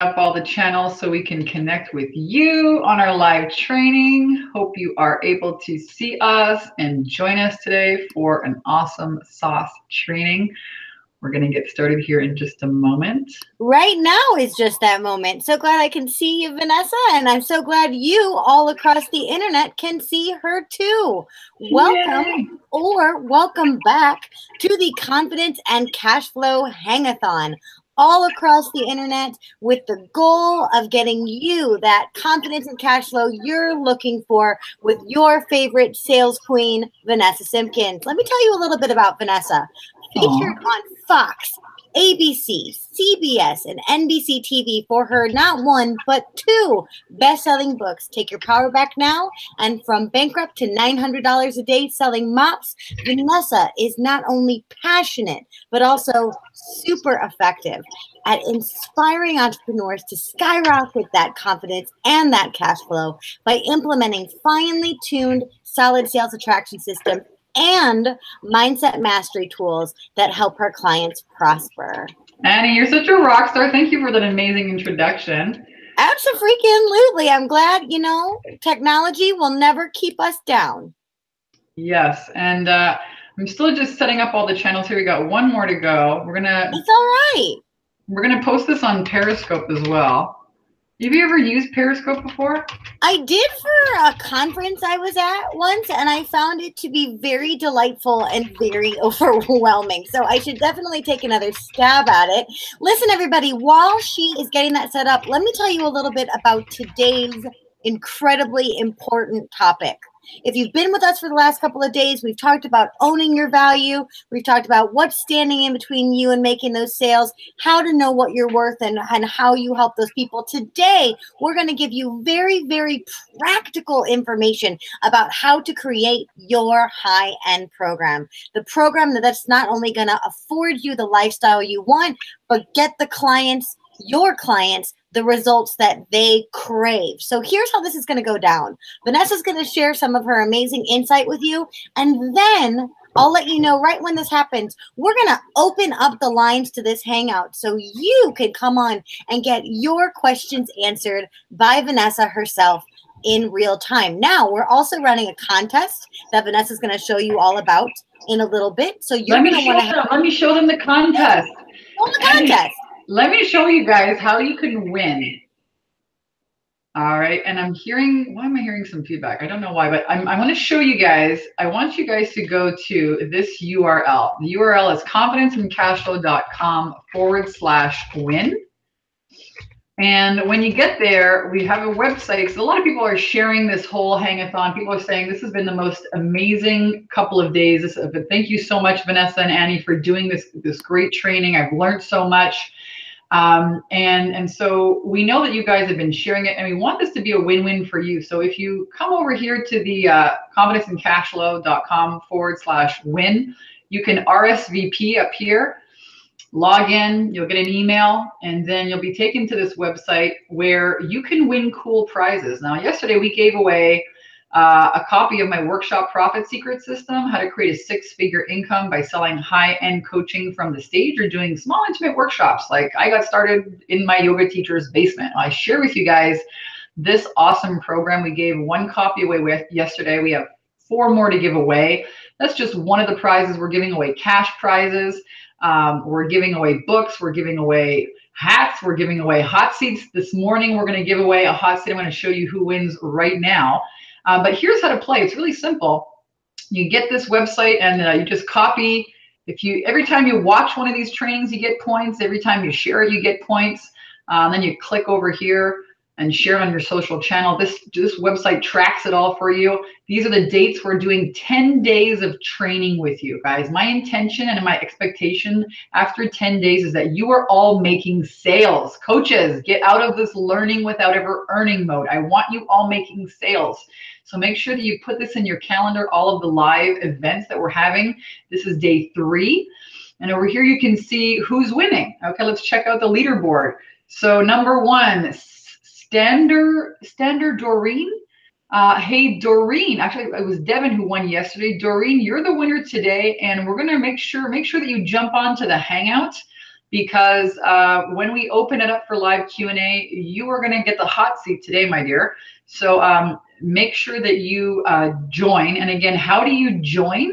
up all the channels so we can connect with you on our live training. Hope you are able to see us and join us today for an awesome sauce training. We're going to get started here in just a moment. Right now is just that moment. So glad I can see you, Vanessa, and I'm so glad you all across the internet can see her too. Welcome Yay. or welcome back to the Confidence and Cash Flow Hangathon. All across the internet with the goal of getting you that confidence and cash flow you're looking for with your favorite sales queen, Vanessa Simpkins. Let me tell you a little bit about Vanessa. Featured on Fox, ABC, CBS, and NBC TV for her not one, but two best-selling books, Take Your Power Back Now and From Bankrupt to $900 a Day Selling Mops. Vanessa is not only passionate, but also super effective at inspiring entrepreneurs to skyrocket that confidence and that cash flow by implementing finely tuned, solid sales attraction systems and mindset mastery tools that help her clients prosper. Annie, you're such a rock star. Thank you for that amazing introduction. Absolutely. I'm glad, technology will never keep us down. Yes, and I'm still just setting up all the channels here. We got one more to go. It's all right. We're gonna post this on Periscope as well. Have you ever used Periscope before? I did for a conference I was at once, and I found it to be very delightful and very overwhelming. So I should definitely take another stab at it. Listen, everybody, while she is getting that set up, let me tell you a little bit about today's incredibly important topic. If you've been with us for the last couple of days, we've talked about owning your value. We've talked about what's standing in between you and making those sales, how to know what you're worth, and how you help those people. Today, we're going to give you very, very practical information about how to create your high-end program. The program that's not only going to afford you the lifestyle you want, but get the clients, your clients, the results that they crave. So here's how this is going to go down. Vanessa's going to share some of her amazing insight with you. And then I'll let you know right when this happens, we're going to open up the lines to this hangout so you can come on and get your questions answered by Vanessa herself in real time. Now, we're also running a contest that Vanessa's going to show you all about in a little bit. So you're going to want to let me show them the contest. Show them the contest. Let me show you guys how you can win. All right, and I'm hearing, why am I hearing some feedback? I don't know why, but I'm going to show you guys. I want you guys to go to this URL. The URL is confidenceandcashflow.com/win. And when you get there, we have a website. So a lot of people are sharing this whole hangathon. People are saying this has been the most amazing couple of days. But thank you so much, Vanessa and Annie, for doing this great training. I've learned so much. And so we know that you guys have been sharing it, and we want this to be a win-win for you. So if you come over here to the confidenceandcashflow.com/win, you can RSVP up here, log in, you'll get an email, and then you'll be taken to this website where you can win cool prizes. Now, yesterday we gave away a copy of my workshop Profit Secret System, how to create a six-figure income by selling high-end coaching from the stage or doing small intimate workshops. Like I got started in my yoga teacher's basement. I share with you guys this awesome program. We gave one copy away yesterday. We have 4 more to give away. That's just one of the prizes. We're giving away cash prizes. We're giving away books. We're giving away hats. We're giving away hot seats. This morning, we're going to give away a hot seat. I'm going to show you who wins right now. But here's how to play. It's really simple. You get this website and you just copy. Every time you watch one of these trainings, you get points. Every time you share it, you get points. Then you click over here and share on your social channel. This website tracks it all for you. These are the dates. We're doing 10 days of training with you guys. My intention and my expectation after 10 days is that you are all making sales. Coaches, get out of this learning without ever earning mode. I want you all making sales. So make sure that you put this in your calendar, all of the live events that we're having. This is day 3. And over here, you can see who's winning. Okay, let's check out the leaderboard. So number 1, Standard Doreen. Hey, Doreen, actually it was Devon who won yesterday. Doreen, you're the winner today, and we're gonna make sure that you jump onto the Hangout because when we open it up for live Q&A, you are going to get the hot seat today, my dear. So make sure that you join. And again, how do you join?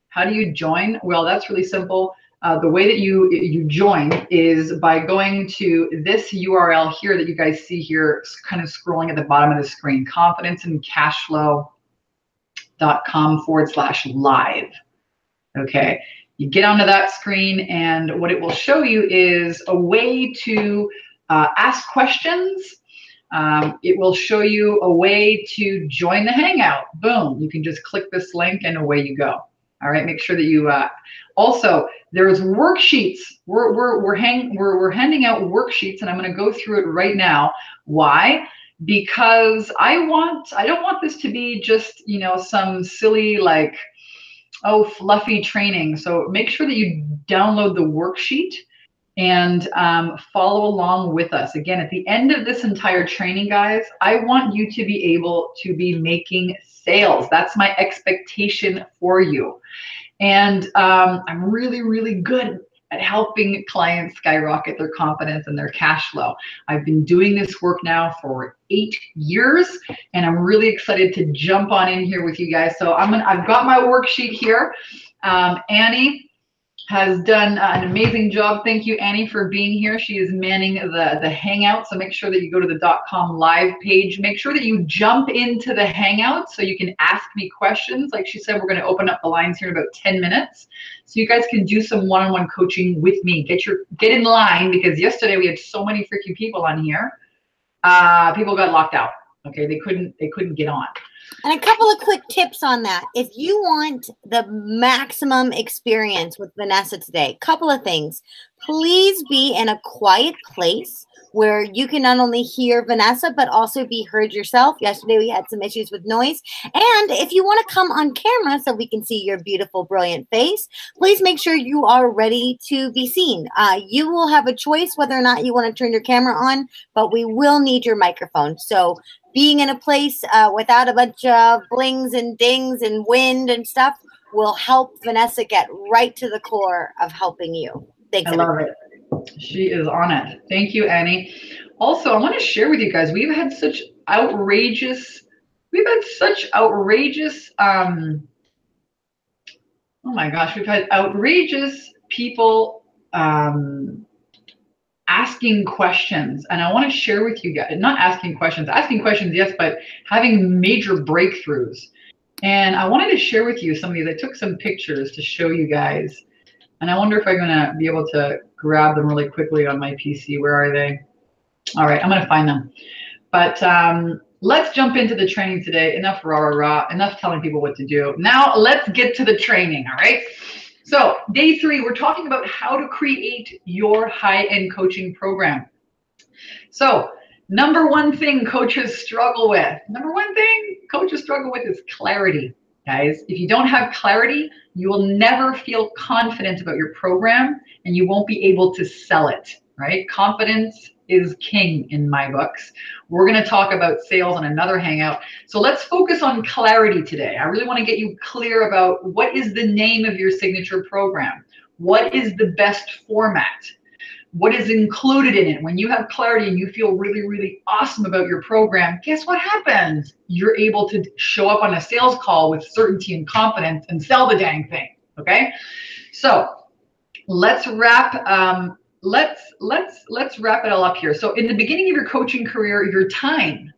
How do you join? Well, that's really simple. The way that you join is by going to this URL here that you guys see here, kind of scrolling at the bottom of the screen, confidenceandcashflow.com/live. Okay, you get onto that screen, and what it will show you is a way to ask questions. It will show you a way to join the Hangout. Boom, you can just click this link and away you go. All right, make sure that you also, there's worksheets. We're handing out worksheets, and I'm going to go through it right now. Why? Because I don't want this to be just, you know, some silly like, oh, fluffy training. So make sure that you download the worksheet and follow along with us. Again, at the end of this entire training, guys, I want you to be able to be making sales. That's my expectation for you. And I'm really, really good at helping clients skyrocket their confidence and their cash flow. I've been doing this work now for 8 years, and I'm really excited to jump on in here with you guys. So I've got my worksheet here. Annie has done an amazing job. Thank you, Annie, for being here. She is manning the Hangout, so make sure that you go to the .com live page. Make sure that you jump into the Hangout so you can ask me questions. Like she said, we're going to open up the lines here in about 10 minutes, so you guys can do some one-on-one coaching with me. Get in line, because yesterday we had so many freaking people on here. People got locked out. Okay, they couldn't get on. And a couple of quick tips on that. If you want the maximum experience with Vanessa today, couple of things. Please be in a quiet place where you can not only hear Vanessa, but also be heard yourself. Yesterday we had some issues with noise. And if you want to come on camera so we can see your beautiful, brilliant face, please make sure you are ready to be seen. You will have a choice whether or not you want to turn your camera on, but we will need your microphone. So being in a place without a bunch of blings and dings and wind and stuff will help Vanessa get right to the core of helping you. Thanks, I love it. She is on it. Thank you, Annie. Also, I want to share with you guys, we've had such outrageous, oh my gosh, we've had outrageous people asking questions, and I want to share with you guys, not asking questions, yes, but having major breakthroughs. And I wanted to share with you some of these. I took some pictures to show you guys, and I wonder if I'm going to be able to grab them really quickly on my PC. Where are they? All right, I'm going to find them. But let's jump into the training today. Enough rah-rah-rah, enough telling people what to do. Now let's get to the training, all right? So day 3, we're talking about how to create your high-end coaching program. So number one thing coaches struggle with, is clarity, guys. If you don't have clarity, you will never feel confident about your program, and you won't be able to sell it, right? Confidence is king in my books. We're going to talk about sales on another Hangout. So let's focus on clarity today. I really want to get you clear about what is the name of your signature program? What is the best format? What is included in it? When you have clarity and you feel really, really awesome about your program, guess what happens? You're able to show up on a sales call with certainty and confidence and sell the dang thing, okay? So let's wrap let's wrap it all up here. So in the beginning of your coaching career, your time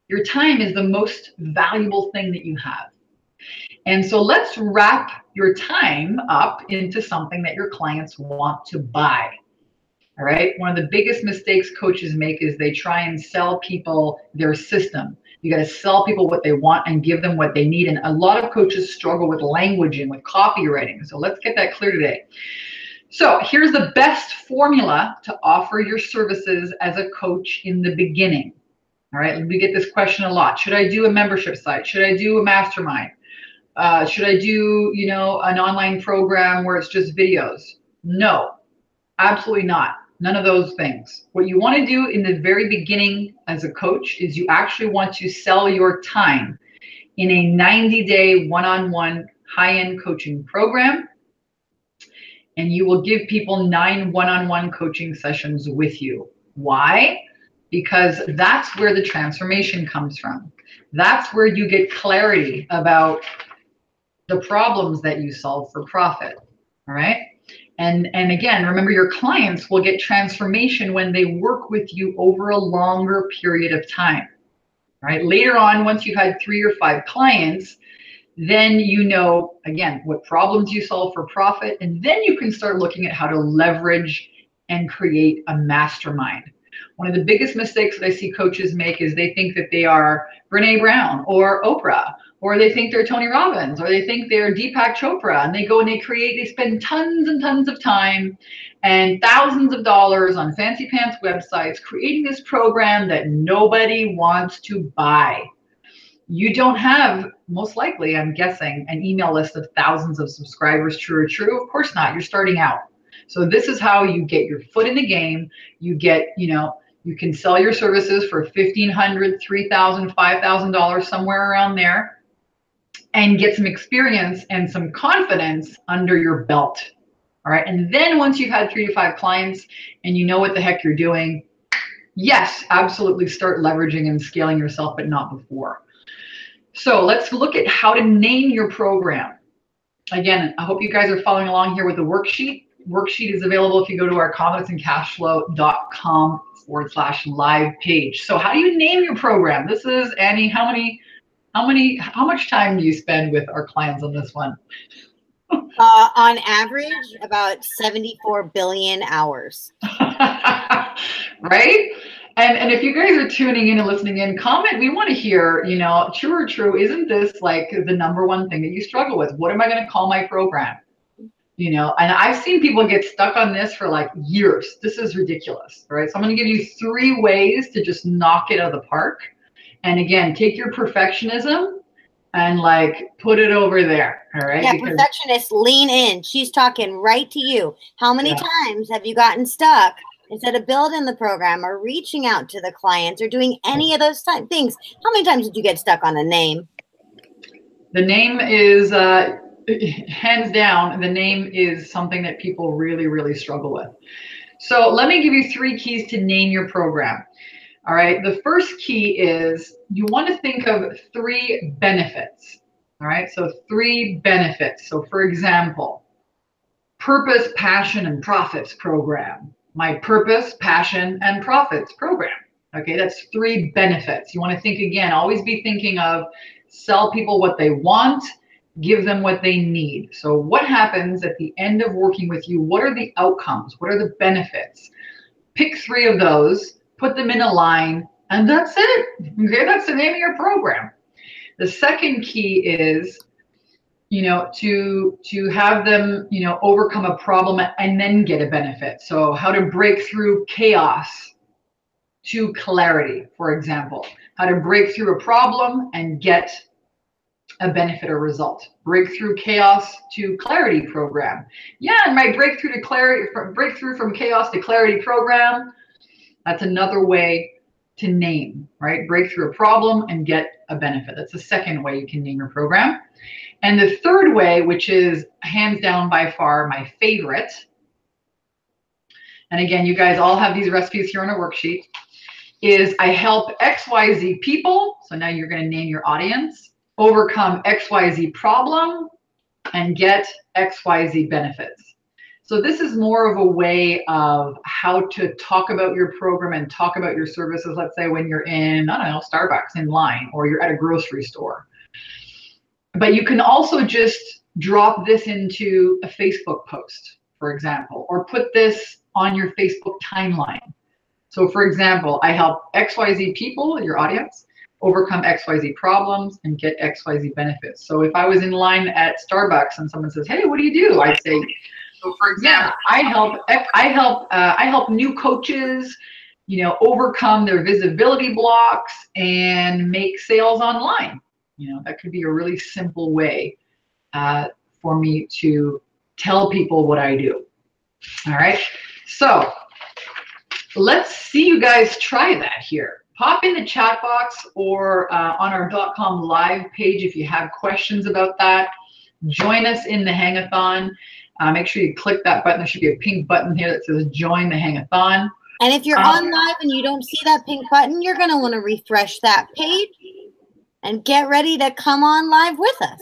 is the most valuable thing that you have. And so let's wrap your time up into something that your clients want to buy. All right. One of the biggest mistakes coaches make is they try and sell people their system. You got to sell people what they want and give them what they need. And a lot of coaches struggle with languaging, with copywriting. So let's get that clear today. So here's the best formula to offer your services as a coach in the beginning. All right, we get this question a lot. Should I do a membership site? Should I do a mastermind? Should I do, you know, an online program where it's just videos? No, absolutely not. None of those things. What you want to do in the very beginning as a coach is you actually want to sell your time in a 90-day one-on-one high-end coaching program. and you will give people 9 one-on-one coaching sessions with you. Why? Because that's where the transformation comes from. That's where you get clarity about the problems that you solve for profit. All right. And again, remember, your clients will get transformation when they work with you over a longer period of time. Right? Later on, once you've had 3 or 5 clients, then you know, again, what problems you solve for profit, and then you can start looking at how to leverage and create a mastermind. One of the biggest mistakes that I see coaches make is they think that they are Brene Brown or Oprah, or they think they're Tony Robbins, or they think they're Deepak Chopra, and they go and they spend tons and tons of time and thousands of dollars on fancy pants websites creating this program that nobody wants to buy. You don't have, most likely, I'm guessing, an email list of thousands of subscribers. True or true? Of course not. You're starting out. So this is how you get your foot in the game. You get, you can sell your services for $1,500, $3,000, $5,000, somewhere around there, and get some experience and some confidence under your belt. All right. And then once you've had 3 to 5 clients and you know what the heck you're doing, yes, absolutely start leveraging and scaling yourself, but not before. So let's look at how to name your program. Again, I hope you guys are following along here with the worksheet. Worksheet is available if you go to our confidenceandcashflow.com/live page. So how do you name your program? This is, Annie, how much time do you spend with our clients on this one? On average, about 74 billion hours. Right? And if you guys are tuning in and listening in, comment. We want to hear, true or true, isn't this like the #1 thing that you struggle with? What am I going to call my program? And I've seen people get stuck on this for like years. This is ridiculous, right? So I'm going to give you 3 ways to just knock it out of the park. And again, take your perfectionism and like put it over there. All right. Yeah, perfectionists, lean in. She's talking right to you. How many times have you gotten stuck instead of building the program or reaching out to the clients or doing any of those things? How many times did you get stuck on a name? The name is hands down. The name is something that people really, really struggle with. So let me give you 3 keys to name your program. All right. The first key is you want to think of 3 benefits. All right. So 3 benefits. So for example, purpose, passion, and profits program. My purpose, passion, and profits program. Okay. That's 3 benefits. You want to think again, always be thinking of sell people what they want, give them what they need. So what happens at the end of working with you? What are the outcomes? What are the benefits? Pick 3 of those. Put them in a line, and that's it. Okay, that's the name of your program. The second key is, to have them, overcome a problem and then get a benefit. So how to break through chaos to clarity, for example. How to break through a problem and get a benefit or result. Breakthrough chaos to clarity program. Yeah, and my breakthrough from chaos to clarity program. That's another way to name, right? Break through a problem and get a benefit. That's the second way you can name your program. And the third way, which is hands down by far my favorite, and again, you guys all have these recipes here on a worksheet, is I help XYZ people, so now you're going to name your audience, overcome XYZ problem and get XYZ benefits. So this is more of a way of how to talk about your program and talk about your services. Let's say when you're in, I don't know, Starbucks in line, or you're at a grocery store. But you can also just drop this into a Facebook post, for example, or put this on your Facebook timeline. So for example, I help XYZ people, your audience, overcome XYZ problems and get XYZ benefits. So if I was in line at Starbucks and someone says, hey, what do you do? I'd say, so for example, I help new coaches, overcome their visibility blocks and make sales online. That could be a really simple way for me to tell people what I do. All right. So let's see you guys try that here. Pop in the chat box or on our .com live page if you have questions about that. Join us in the Hangathon. Make sure you click that button. There should be a pink button here that says join the Hangathon. And if you're on live and you don't see that pink button, you're going to want to refresh that page and get ready to come on live with us.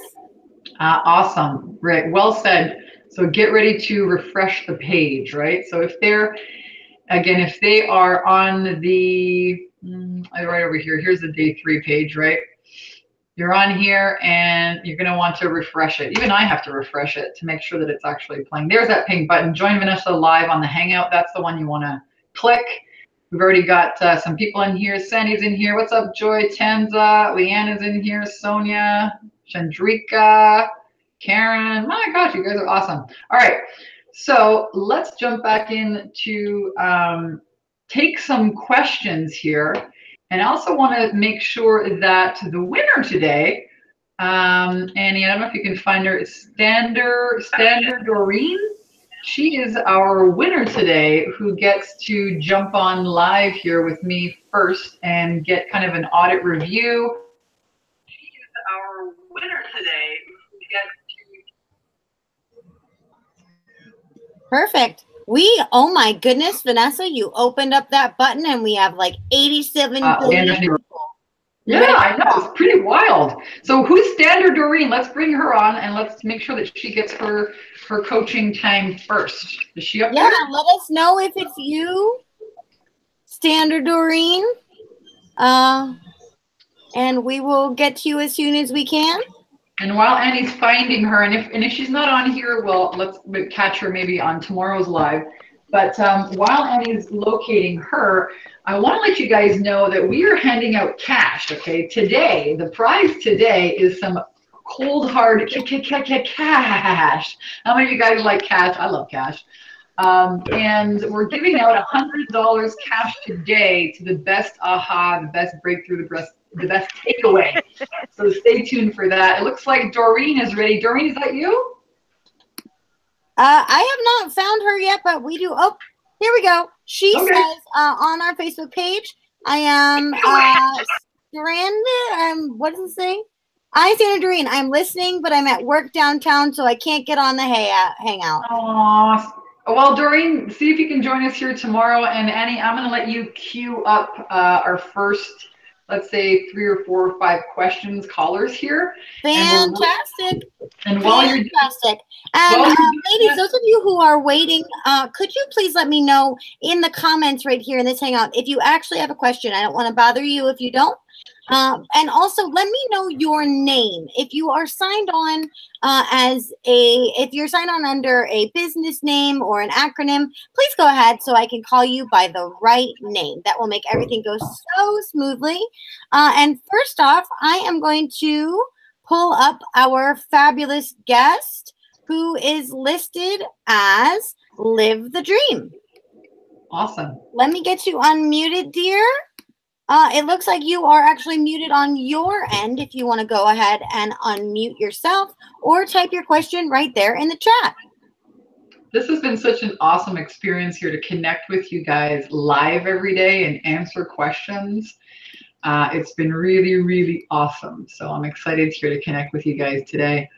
Awesome, Rick. Well said. So get ready to refresh the page, right? So if they're, again, if they are on the, right over here, here's the day 3 page, right? You're on here and you're going to want to refresh it. Even I have to refresh it to make sure that it's actually playing. There's that pink button. Join Vanessa live on the Hangout. That's the one you want to click. We've already got some people in here. Sandy's in here. What's up, Joy? Tanza. Leanne is in here. Sonja. Chandrika. Karen. My gosh, you guys are awesome. All right. So let's jump back in to take some questions here. And I also want to make sure that the winner today, Annie, I don't know if you can find her, Standard Doreen. She is our winner today, who gets to jump on live here with me first and get kind of an audit review. She is our winner today, who gets to. Perfect. Oh my goodness, Vanessa, you opened up that button and we have like 87 billion people. Yeah, I know. It's pretty wild. So who's Standard Doreen? Let's bring her on and let's make sure that she gets her coaching time first. Is she up there? Yeah, let us know if it's you, Standard Doreen. And we will get to you as soon as we can. And while Annie's finding her, and if she's not on here, well, let's catch her maybe on tomorrow's live. But while Annie's locating her, I want to let you guys know that we are handing out cash, okay? Today, the prize today is some cold, hard cash. How many of you guys like cash? I love cash. And we're giving out $100 cash today to the best aha, the best breakthrough, the best takeaway. So stay tuned for that. It looks like Doreen is ready. Doreen, is that you? I have not found her yet, but we do. Oh, here we go. She says on our Facebook page, I am stranded. What does it say? I'm Sandra Doreen. I'm listening, but I'm at work downtown, so I can't get on the hangout. Aww. Well, Doreen, see if you can join us here tomorrow. And Annie, I'm going to let you queue up our first, let's say, 3 or 4 or 5 questions callers here. Fantastic. And while you're fantastic. And ladies, those of you who are waiting, could you please let me know in the comments right here in this hangout if you actually have a question? I don't want to bother you if you don't. And also let me know your name. If you are signed on if you're signed on under a business name or an acronym, please go ahead so I can call you by the right name. That will make everything go so smoothly. And first off, I am going to pull up our fabulous guest who is listed as Live the Dream. Awesome. Let me get you unmuted, dear. It looks like you are actually muted on your end if you want to go ahead and unmute yourself or type your question right there in the chat. This has been such an awesome experience here to connect with you guys live every day and answer questions. It's been really, really awesome. So I'm excited here to connect with you guys today.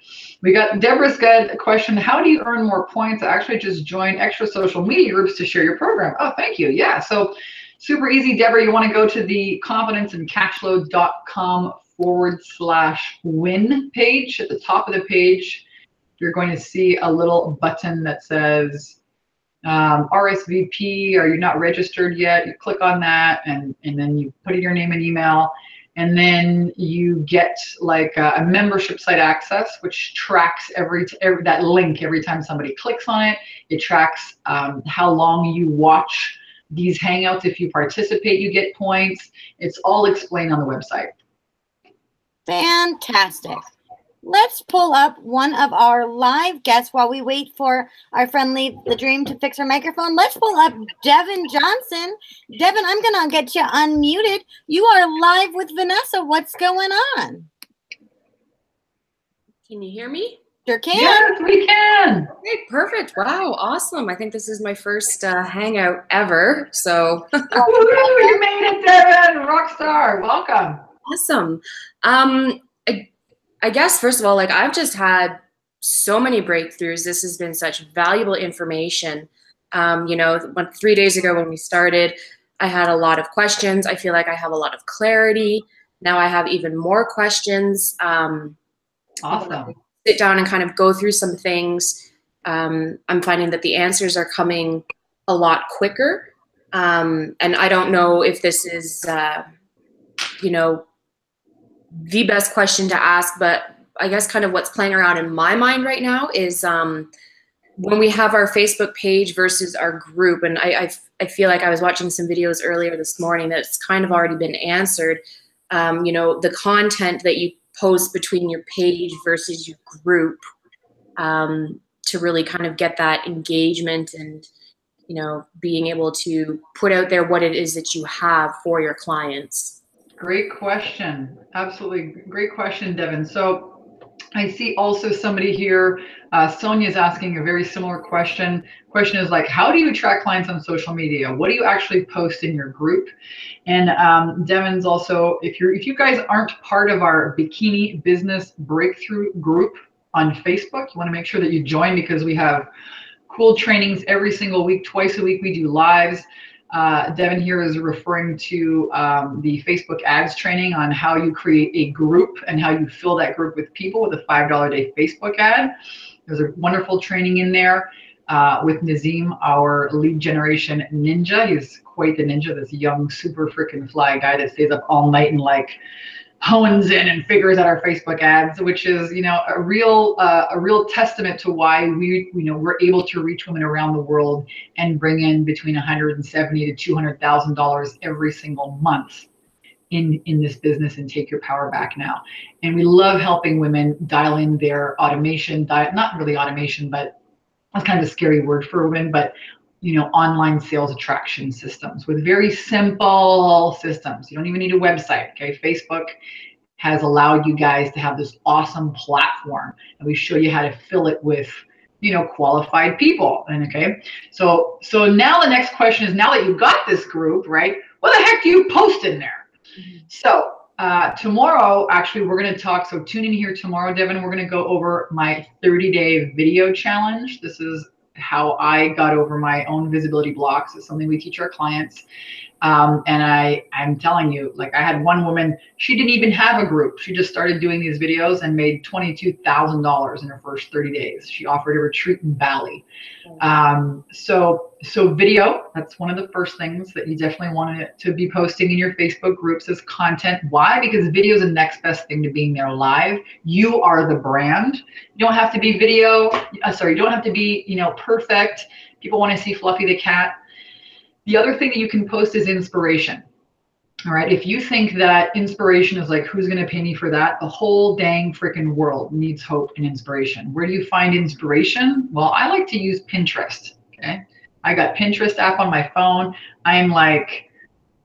We got Deborah's got a question. How do you earn more points? I actually just joined extra social media groups to share your program. Oh, thank you. Yeah. So super easy, Deborah. You want to go to the confidenceandcashflow.com/win page. At the top of the page, you're going to see a little button that says RSVP. Are you not registered yet? You click on that, and then you put in your name and email, and then you get like a membership site access, which tracks that link every time somebody clicks on it. It tracks how long you watch these hangouts. If you participate, you get points. It's all explained on the website. Fantastic. Let's pull up one of our live guests while we wait for our friend Leave the Dream to fix her microphone. Let's pull up Devon Johnson. Devon, I'm going to get you unmuted. You are live with Vanessa. What's going on? Can you hear me? Sure can. Yes, we can. Okay, perfect. Wow, awesome. I think this is my first hangout ever. So you made it, Devon. Rockstar. Welcome. Awesome. I guess, first of all, like I've just had so many breakthroughs. This has been such valuable information. You know, 3 days ago when we started, I had a lot of questions. I feel like I have a lot of clarity. Now I have even more questions. Awesome. Sit down and kind of go through some things. I'm finding that the answers are coming a lot quicker. And I don't know if this is, you know, the best question to ask, but I guess kind of what's playing around in my mind right now is when we have our Facebook page versus our group. And I feel like I was watching some videos earlier this morning that's kind of already been answered. You know, the content that you post between your page versus your group, to really kind of get that engagement and, you know, being able to put out there what it is that you have for your clients. Great question. Absolutely. Great question, Devon. So I see also somebody here, Sonja is asking a very similar question. Question is like, how do you attract clients on social media? What do you actually post in your group? And Devon's also, if you guys aren't part of our Bikini Business Breakthrough group on Facebook, you want to make sure that you join, because we have cool trainings every single week. Twice a week we do lives. Devon here is referring to the Facebook ads training on how you create a group and how you fill that group with people with a $5 a day Facebook ad. There's a wonderful training in there with Nazim, our lead generation ninja. He's quite the ninja, this young, super freaking fly guy that stays up all night and like hones in and figures out our Facebook ads, which is, you know, a real testament to why we're able to reach women around the world and bring in between $170,000 to $200,000 every single month in this business and take your power back now. And we love helping women dial in their automation, not really automation, but that's kind of a scary word for women, but you know, online sales attraction systems with very simple systems. You don't even need a website, okay? Facebook has allowed you guys to have this awesome platform, and we show you how to fill it with, you know, qualified people. And okay, so now the next question is, now that you've got this group, right, what the heck do you post in there? So tomorrow, actually, we're going to talk. So tune in here tomorrow, Devon. We're going to go over my 30-day video challenge. This is how I got over my own visibility blocks. It's something we teach our clients. And I'm telling you, like, I had one woman, she didn't even have a group. She just started doing these videos and made $22,000 in her first 30 days. She offered a retreat in Bali. So video, that's one of the first things that you definitely want to be posting in your Facebook groups as content. Why? Because video is the next best thing to being there live. You are the brand. You don't have to be you don't have to be, you know, perfect. People want to see Fluffy the cat. The other thing that you can post is inspiration. All right. If you think that inspiration is like, who's going to pay me for that? The whole dang freaking world needs hope and inspiration. Where do you find inspiration? Well, I like to use Pinterest. Okay. I got Pinterest app on my phone. I'm like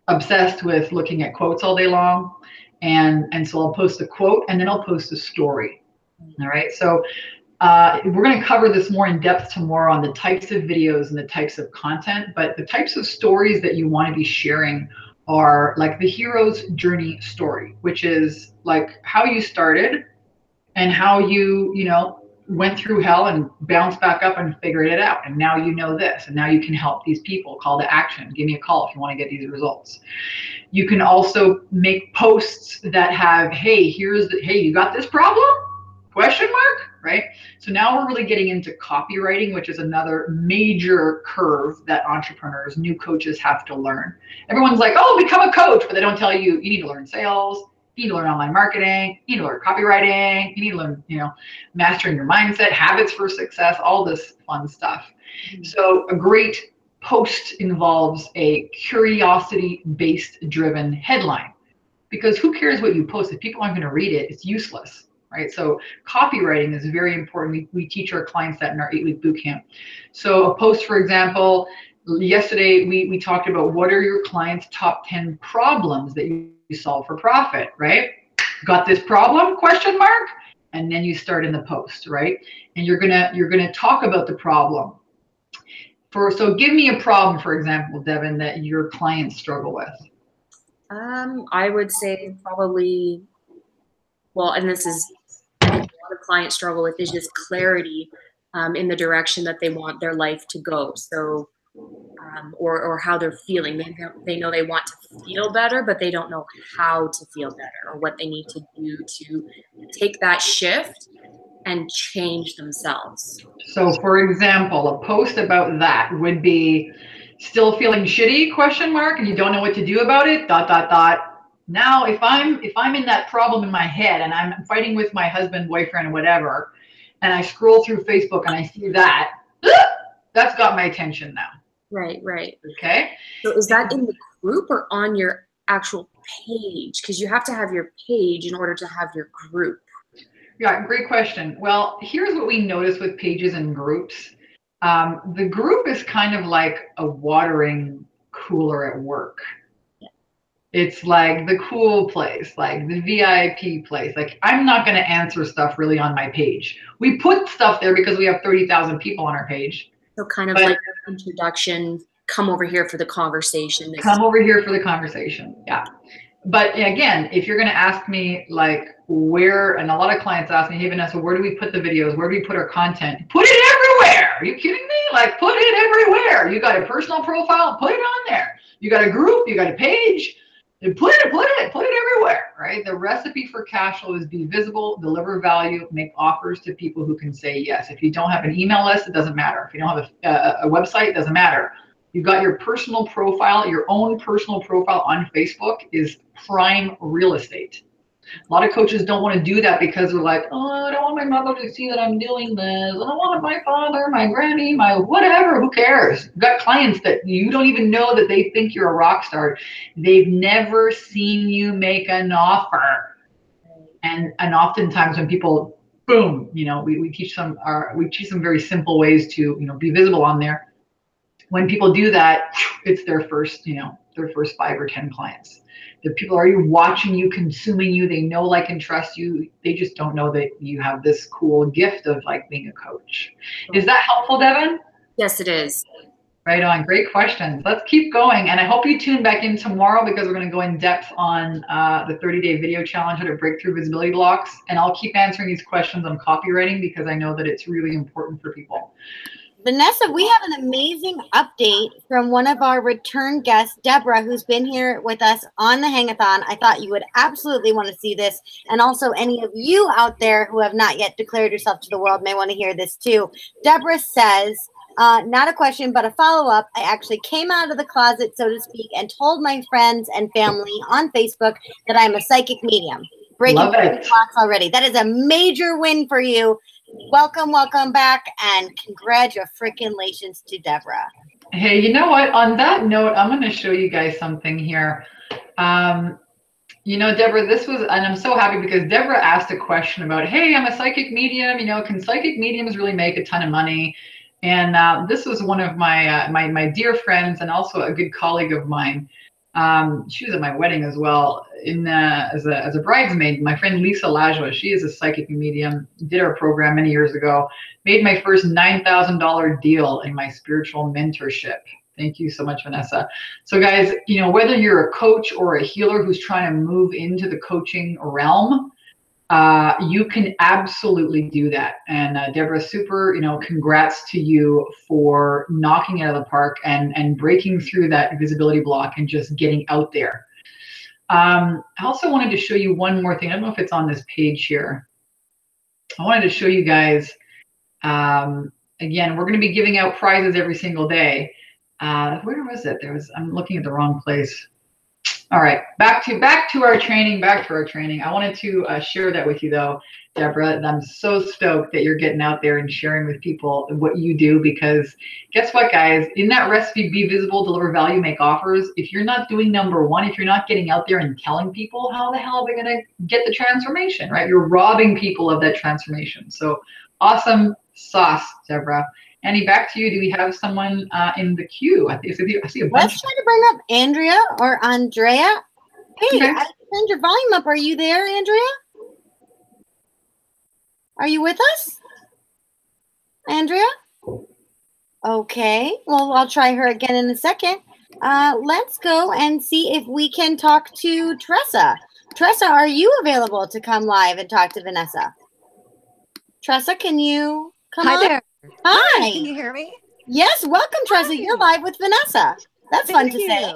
obsessed with looking at quotes all day long. And so I'll post a quote and then I'll post a story. All right. So we're going to cover this more in depth tomorrow on the types of videos and the types of content, but the types of stories that you want to be sharing are like the hero's journey story, which is like how you started and how you know, went through hell and bounced back up and figured it out. And now you know this, and now you can help these people. Call to action. Give me a call if you want to get these results. You can also make posts that have, hey, you got this problem? Question mark, right? So now we're really getting into copywriting, which is another major curve that entrepreneurs, new coaches have to learn. Everyone's like, oh, become a coach, but they don't tell you, you need to learn sales, you need to learn online marketing, you need to learn copywriting, you need to learn, you know, mastering your mindset, habits for success, all this fun stuff. So a great post involves a curiosity-based driven headline, because who cares what you post? If people aren't going to read it, it's useless. Right? So copywriting is very important. We teach our clients that in our 8-week bootcamp. So a post, for example, yesterday we talked about what are your clients' top 10 problems that you solve for profit, right? Got this problem? Question mark. And then you start in the post, right? And you're gonna talk about the problem. So give me a problem, for example, Devon, that your clients struggle with. I would say probably, well, and this is, a lot of clients struggle with is just clarity in the direction that they want their life to go. So, or how they're feeling. They know they want to feel better, but they don't know how to feel better or what they need to do to take that shift and change themselves. So for example, a post about that would be still feeling shitty, question mark, and you don't know what to do about it, dot, dot, dot. Now, if I'm in that problem in my head and I'm fighting with my husband, boyfriend, whatever, and I scroll through Facebook and I see that, that's got my attention now. Right, right. Okay. So is that in the group or on your actual page? Because you have to have your page in order to have your group. Yeah, great question. Well, here's what we notice with pages and groups. The group is kind of like a watering cooler at work. It's like the cool place, like the VIP place. Like, I'm not going to answer stuff really on my page. We put stuff there because we have 30,000 people on our page. So kind of like an introduction, come over here for the conversation. Come over here for the conversation. Yeah. But again, if you're going to ask me like where, and a lot of clients ask me, hey, Vanessa, where do we put the videos? Where do we put our content? Put it everywhere. Are you kidding me? Like, put it everywhere. You got a personal profile, put it on there. You got a group, you got a page, put it everywhere, right? The recipe for cash flow is be visible, deliver value, make offers to people who can say yes. If you don't have an email list, it doesn't matter. If you don't have a website, it doesn't matter. You've got your personal profile, your own personal profile on Facebook is prime real estate. A lot of coaches don't want to do that because they're like, oh, I don't want my mother to see that I'm doing this. I don't want my father, my granny, my whatever. Who cares? You've got clients that you don't even know that they think you're a rock star. They've never seen you make an offer. And oftentimes when people, boom, you know, we teach them very simple ways to, you know, be visible on there. When people do that, it's their first, you know, their first 5 or 10 clients. The people are already watching you, consuming you. They know, like, and trust you. They just don't know that you have this cool gift of like being a coach. Is that helpful, Devon? Yes, it is. Right on. Great questions. Let's keep going. And I hope you tune back in tomorrow because we're going to go in depth on the 30-day video challenge, how to break through visibility blocks. And I'll keep answering these questions on copywriting because I know that it's really important for people. Vanessa, we have an amazing update from one of our return guests, Deborah, who's been here with us on the Hangathon. I thought you would absolutely want to see this. And also any of you out there who have not yet declared yourself to the world may want to hear this too. Deborah says, not a question, but a follow-up. I actually came out of the closet, so to speak, and told my friends and family on Facebook that I'm a psychic medium. Breaking blocks already. That is a major win for you. Welcome back, and congratulations to Deborah. Hey, you know what? On that note, I'm going to show you guys something here. You know, Deborah, and I'm so happy because Deborah asked a question about, hey, I'm a psychic medium. You know, can psychic mediums really make a ton of money? And this was one of my my dear friends and also a good colleague of mine. She was at my wedding as well as a bridesmaid. My friend Lisa Lajwa, she is a psychic medium, did our program many years ago, made my first $9,000 deal in my spiritual mentorship. Thank you so much, Vanessa. So guys, you know, whether you're a coach or a healer who's trying to move into the coaching realm, you can absolutely do that. And Deborah, super, you know, congrats to you for knocking it out of the park and breaking through that visibility block and just getting out there. I also wanted to show you one more thing. I don't know if it's on this page here. I wanted to show you guys, again, we're going to be giving out prizes every single day. Where was it? I'm looking at the wrong place. All right, back to our training, I wanted to share that with you though, Deborah, and I'm so stoked that you're getting out there and sharing with people what you do, because guess what, guys, in that recipe, be visible, deliver value, make offers, if you're not doing number one, if you're not getting out there and telling people, how the hell are they gonna get the transformation, right? You're robbing people of that transformation. So awesome sauce, Deborah. Annie, back to you. Do we have someone in the queue? I see a bunch. Let's try to bring up Andrea or Andrea. Hey, okay. I turned your volume up. Are you there, Andrea? Are you with us? Andrea? Okay. Well, I'll try her again in a second. Let's go and see if we can talk to Tressa. Tressa, are you available to come live and talk to Vanessa? Tressa, can you come Hi on? there. Hi. Can you hear me? Yes, welcome, Tressa. Hi. You're live with Vanessa. That's fun to say.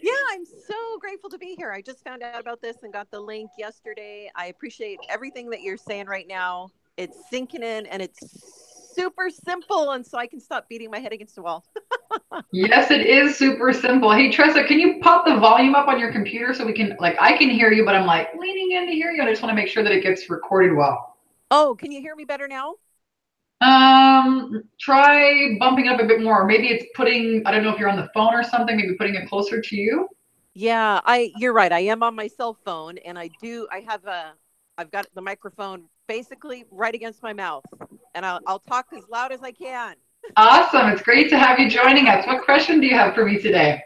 Yeah, I'm so grateful to be here. I just found out about this and got the link yesterday. I appreciate everything that you're saying right now. It's sinking in and it's super simple. And so I can stop beating my head against the wall. Yes, it is super simple. Hey, Tressa, can you pop the volume up on your computer so we can, like, I can hear you, but I'm like leaning in to hear you. I just want to make sure that it gets recorded well. Oh, can you hear me better now? Try bumping up a bit more. Maybe it's putting, I don't know if you're on the phone or something, maybe putting it closer to you. Yeah, you're right. I am on my cell phone and I've got the microphone basically right against my mouth and I'll talk as loud as I can. Awesome. It's great to have you joining us. What question do you have for me today?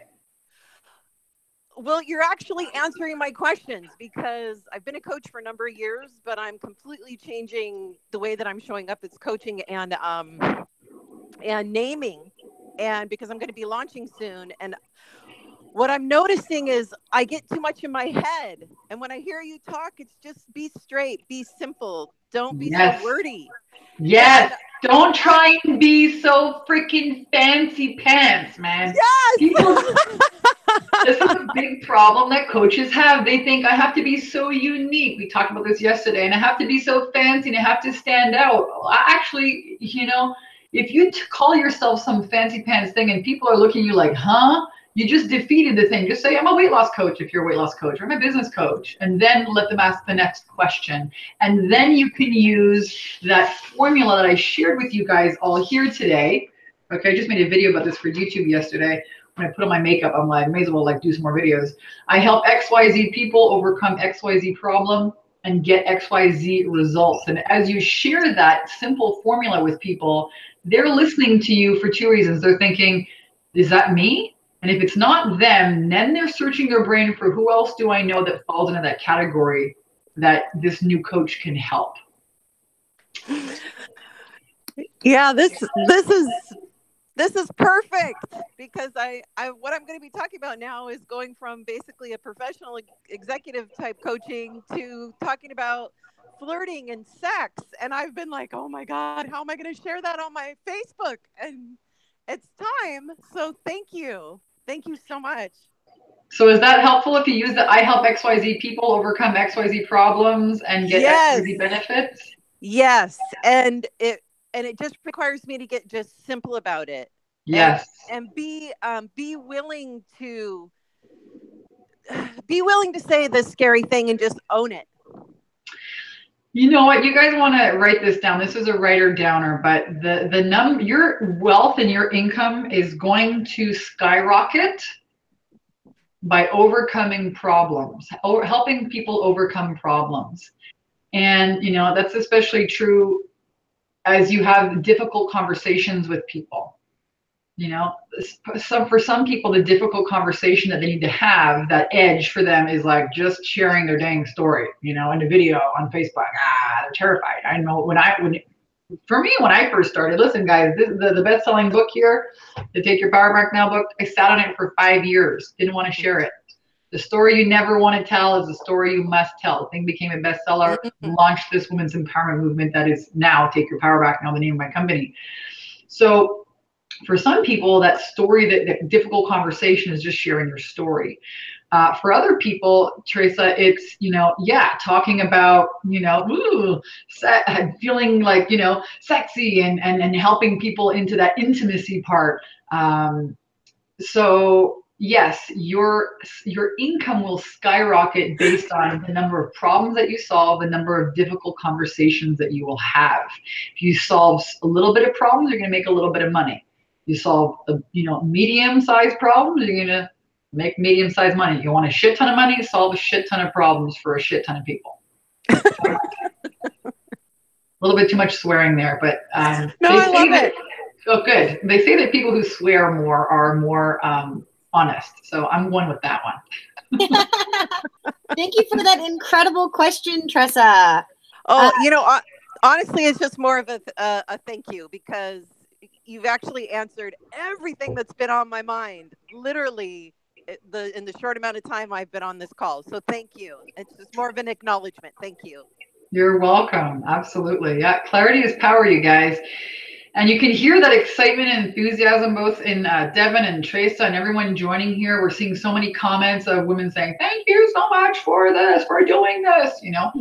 Well, you're actually answering my questions because I've been a coach for a number of years, but I'm completely changing the way that I'm showing up as coaching and naming, and because I'm going to be launching soon. And what I'm noticing is I get too much in my head, and when I hear you talk, it's just be straight, be simple, don't be so wordy. Yes. Don't try and be so freaking fancy pants, man. Yes. People, this is a big problem that coaches have. They think I have to be so unique. We talked about this yesterday, and I have to be so fancy and I have to stand out. Actually, you know, if you call yourself some fancy pants thing and people are looking at you like, huh? You just defeated the thing. Just say, I'm a weight loss coach if you're a weight loss coach, or I'm a business coach. And then let them ask the next question. And then you can use that formula that I shared with you guys all here today. Okay, I just made a video about this for YouTube yesterday. When I put on my makeup, I'm like, I may as well like do some more videos. I help XYZ people overcome XYZ problem and get XYZ results. And as you share that simple formula with people, they're listening to you for two reasons. They're thinking, is that me? And if it's not them, then they're searching their brain for who else do I know that falls into that category that this new coach can help. Yeah, this is perfect because I what I'm going to be talking about now is going from basically a professional executive type coaching to talking about flirting and sex. And I've been like, oh my God, how am I going to share that on my Facebook? And it's time. So thank you. Thank you so much. So is that helpful if you use the I help XYZ people overcome XYZ problems and get XYZ benefits? Yes. And it just requires me to get just simple about it. Yes. And be willing to say the scary thing and just own it. You know what? You guys want to write this down. This is a writer downer, but your wealth and your income is going to skyrocket by overcoming problems, or helping people overcome problems. And you know, that's especially true as you have difficult conversations with people. You know, for some people, the difficult conversation that they need to have, that edge for them is like just sharing their dang story, you know, in a video on Facebook. They're terrified. I know when I first started, listen guys, this is the best-selling book here, the Take Your Power Back Now book. I sat on it for 5 years, didn't want to share it. The story you never want to tell is the story you must tell. The thing became a bestseller, launched this women's empowerment movement that is now Take Your Power Back Now, the name of my company. So for some people, that story, that difficult conversation is just sharing your story. For other people, Teresa, it's, you know, talking about, you know, feeling like, you know, sexy and helping people into that intimacy part. So yes, your income will skyrocket based on the number of problems that you solve, the number of difficult conversations that you will have. If you solve a little bit of problems, you're going to make a little bit of money. You solve medium-sized problems, you're gonna make medium-sized money. You want a shit ton of money, solve a shit ton of problems for a shit ton of people. A little bit too much swearing there, but no, I love it. Oh, good. They say that people who swear more are more honest. So I'm going with that one. Thank you for that incredible question, Tressa. Oh, you know, honestly, it's just more of a thank you because you've actually answered everything that's been on my mind, literally in the short amount of time I've been on this call. So thank you. It's just more of an acknowledgement. Thank you. You're welcome. Absolutely. Yeah. Clarity is power, you guys. And you can hear that excitement and enthusiasm both in Devon and Teresa and everyone joining here. We're seeing so many comments of women saying, thank you so much for this, for doing this. You know,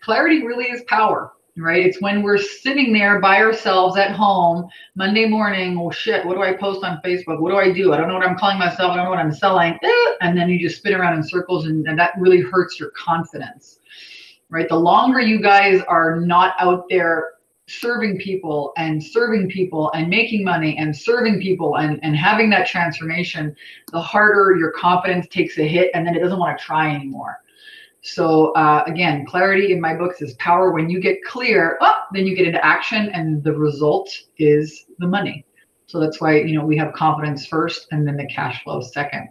clarity really is power, right? It's when we're sitting there by ourselves at home Monday morning. Oh shit, what do I post on Facebook? What do I do? I don't know what I'm calling myself. I don't know what I'm selling. And then you just spin around in circles, and that really hurts your confidence, right? The longer you guys are not out there serving people and making money and serving people and having that transformation, the harder your confidence takes a hit, and then it doesn't want to try anymore. So again, clarity in my books is power. When you get clear, then you get into action, and the result is the money. So that's why, you know, we have confidence first and then the cash flow second.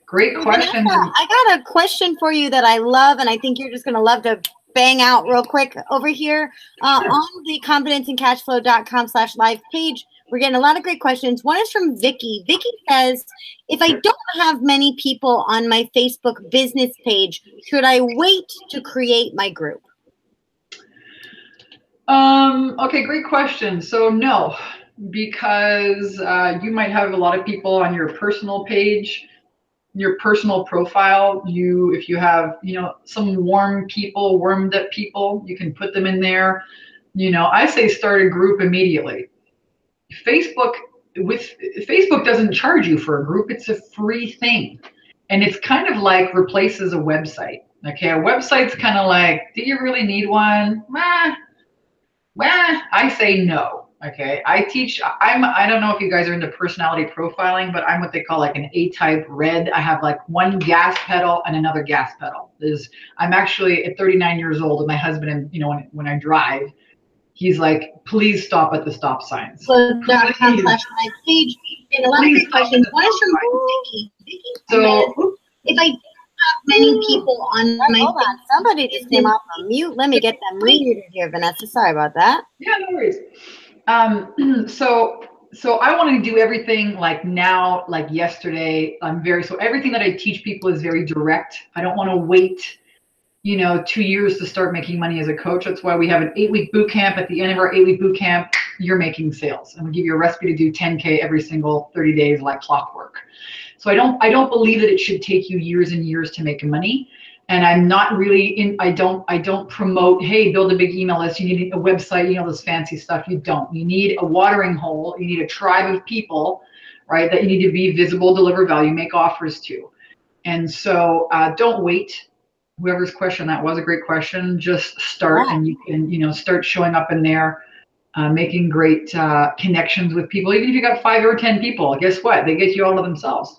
Great question. I got a question for you that I love, and I think you're just going to love to bang out real quick over here on the confidenceandcashflow.com/live page. We're getting a lot of great questions. One is from Vicky. Vicky says, if I don't have many people on my Facebook business page, should I wait to create my group? Okay, great question. So no, because you might have a lot of people on your personal page, your personal profile. If you have, you know, some warmed up people, you can put them in there. You know, I say start a group immediately. Facebook doesn't charge you for a group. It's a free thing. And it's kind of like replaces a website. Okay, a website's kind of like, do you really need one? I say no. Okay, I don't know if you guys are into personality profiling, but I'm what they call like an A-type red. I have like one gas pedal and another gas pedal. I'm actually at 39 years old, and my husband, you know, when I drive, he's like, please stop at the stop signs. So my page, and a lot of great questions. One is from Vicky. So if I have many people on my hold on, somebody just came off on mute. Let me get them muted here, Vanessa. Sorry about that. Yeah, no worries. So I want to do everything like now, like yesterday. So everything that I teach people is very direct. I don't want to wait, you know, 2 years to start making money as a coach. That's why we have an 8-week boot camp. At the end of our 8-week boot camp, you're making sales, and we give you a recipe to do 10K every single 30 days, like clockwork. So I don't believe that it should take you years and years to make money. And I'm not really I don't promote, hey, build a big email list. You need a website, you know, this fancy stuff. You don't. You need a watering hole. You need a tribe of people, right, that you need to be visible, deliver value, make offers to. And so don't wait. Whoever's question that was a great question. Just start, and you can, you know, start showing up in there, making great connections with people. Even if you got 5 or 10 people, guess what? They get you all to themselves.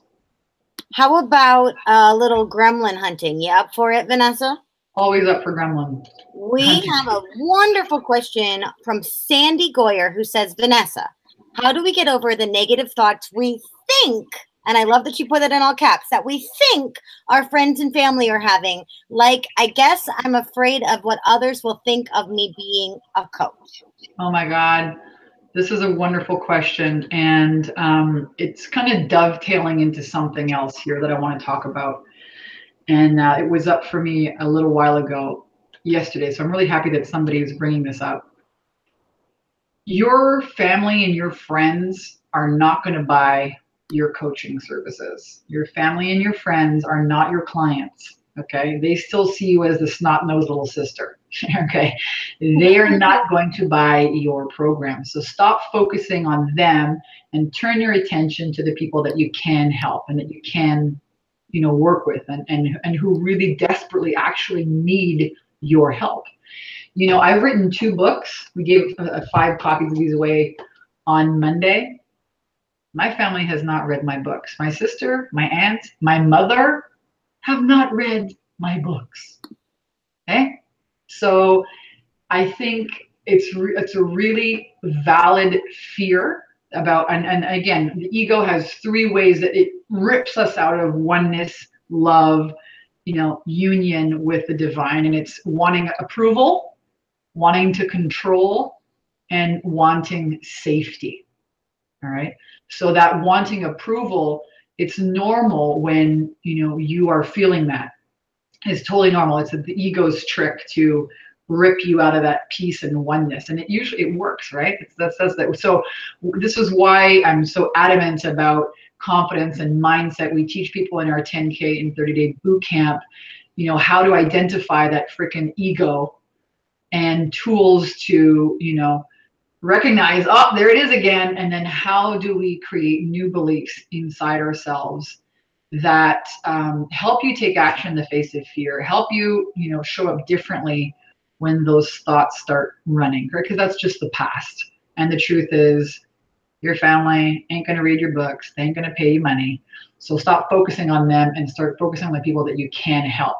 How about a little gremlin hunting? You up for it, Vanessa? Always up for gremlin. We have a wonderful question from Sandy Goyer, who says, Vanessa, how do we get over the negative thoughts we think, and I love that you put it in all caps, that we think our friends and family are having? Like, I guess I'm afraid of what others will think of me being a coach. Oh my God. This is a wonderful question, and it's kind of dovetailing into something else here that I want to talk about. And it was up for me a little while ago yesterday, so I'm really happy that somebody is bringing this up. Your family and your friends are not going to buy your coaching services. Your family and your friends are not your clients. Okay, they still see you as the snot-nosed little sister. Okay, they are not going to buy your program. So stop focusing on them and turn your attention to the people that you can help and that you can, you know, work with and who really desperately actually need your help. You know, I've written 2 books. We gave 5 copies of these away on Monday. My family has not read my books. My sister, my aunt, my mother have not read my books. Okay, so I think it's a really valid fear about, and again, the ego has 3 ways that it rips us out of oneness, love, you know, union with the divine, and it's wanting approval, wanting to control, and wanting safety. All right, so that wanting approval, it's normal when, you know, you are feeling that. It's totally normal. It's the ego's trick to rip you out of that peace and oneness. And it works, right? That says that. So this is why I'm so adamant about confidence and mindset. We teach people in our 10K and 30-day boot camp, you know, how to identify that freaking ego and tools to, you know, recognize, oh, there it is again. And then how do we create new beliefs inside ourselves that help you take action in the face of fear, help you, you know, show up differently when those thoughts start running, right? Because that's just the past. And the truth is, your family ain't going to read your books. They ain't going to pay you money. So stop focusing on them and start focusing on the people that you can help.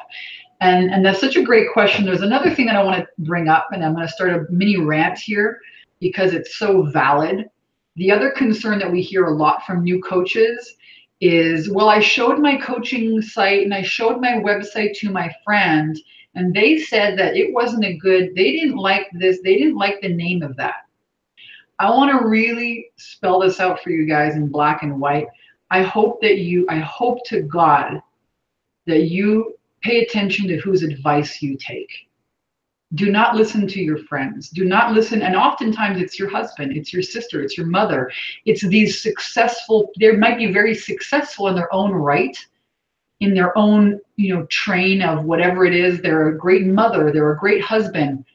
And that's such a great question. There's another thing that I want to bring up, and I'm going to start a mini rant here because it's so valid. The other concern that we hear a lot from new coaches is, well, I showed my coaching site and I showed my website to my friend, and they said that it wasn't a good, they didn't like this, they didn't like the name of that. I want to really spell this out for you guys in black and white. I hope to God that you pay attention to whose advice you take. Do not listen to your friends. Do not listen. And oftentimes it's your husband, it's your sister, it's your mother. It's these successful, they might be very successful in their own right, in their own, you know, train of whatever it is. They're a great mother, they're a great husband.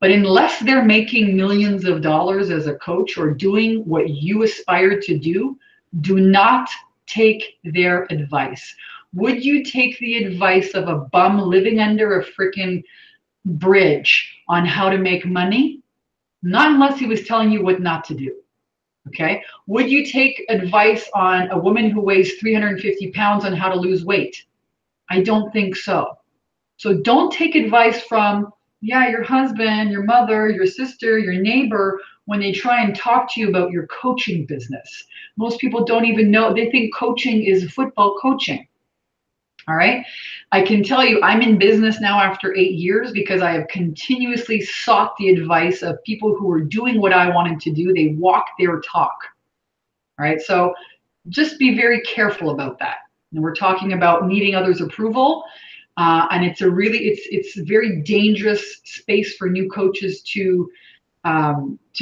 But unless they're making millions of dollars as a coach or doing what you aspire to do, do not take their advice. Would you take the advice of a bum living under a freaking bridge on how to make money? Not unless he was telling you what not to do. Okay? Would you take advice on a woman who weighs 350 pounds on how to lose weight? I don't think so. So don't take advice from, yeah, your husband, your mother, your sister, your neighbor, when they try and talk to you about your coaching business. Most people don't even know. They think coaching is football coaching. All right. I can tell you I'm in business now after 8 years because I have continuously sought the advice of people who are doing what I wanted to do. They walk their talk. All right. So just be very careful about that. And we're talking about needing others' approval. And it's a very dangerous space for new coaches to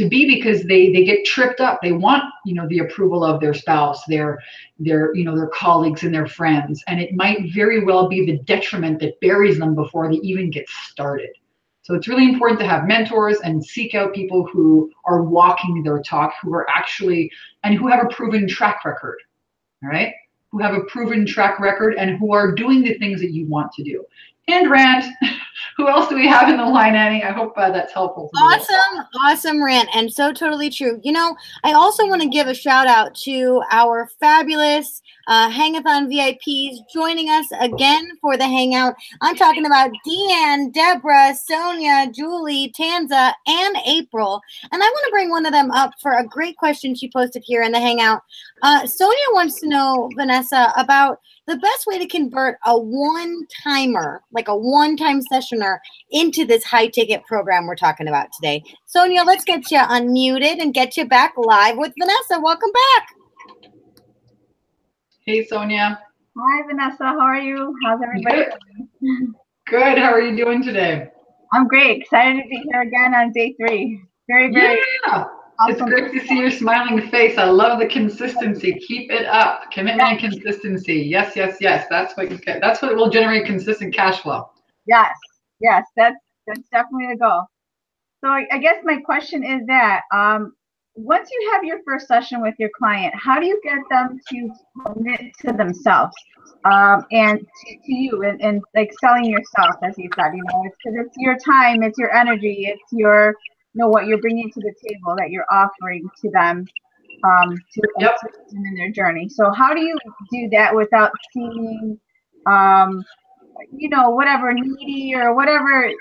be, because they get tripped up. They want, you know, the approval of their spouse, their you know, their colleagues and their friends, and it might very well be the detriment that buries them before they even get started. So it's really important to have mentors and seek out people who are walking their talk, who are actually, and who have a proven track record. All right, who have a proven track record and who are doing the things that you want to do. And Rand, who else do we have in the line, Annie? I hope that's helpful. Awesome rant, and so totally true. You know, I also want to give a shout out to our fabulous Hangathon VIPs joining us again for the Hangout. I'm talking about Deanne, Deborah, Sonja, Julie, Tanza, and April. And I want to bring one of them up for a great question she posted here in the Hangout. Sonja wants to know, Vanessa, about the best way to convert a one-timer, like a one-time sessioner, into this high-ticket program we're talking about today. Sonja, let's get you unmuted and get you back live with Vanessa. Welcome back. Hey, Sonja. Hi, Vanessa. How are you? How's everybody doing? Good. How are you doing today? I'm great. Excited to be here again on day 3. Very yeah. Awesome. It's great to see your smiling face. I love the consistency. Keep it up. Commitment and consistency. Yes, yes, yes. That's what you get. That's what will generate consistent cash flow. Yes, yes. That's definitely the goal. So I guess my question is that once you have your first session with your client, how do you get them to commit to themselves and to you and like selling yourself, as you said, you know, it's your time, it's your energy, it's your, you know, what you're bringing to the table that you're offering to them to assist them in their journey. So how do you do that without seeming, you know, whatever needy or whatever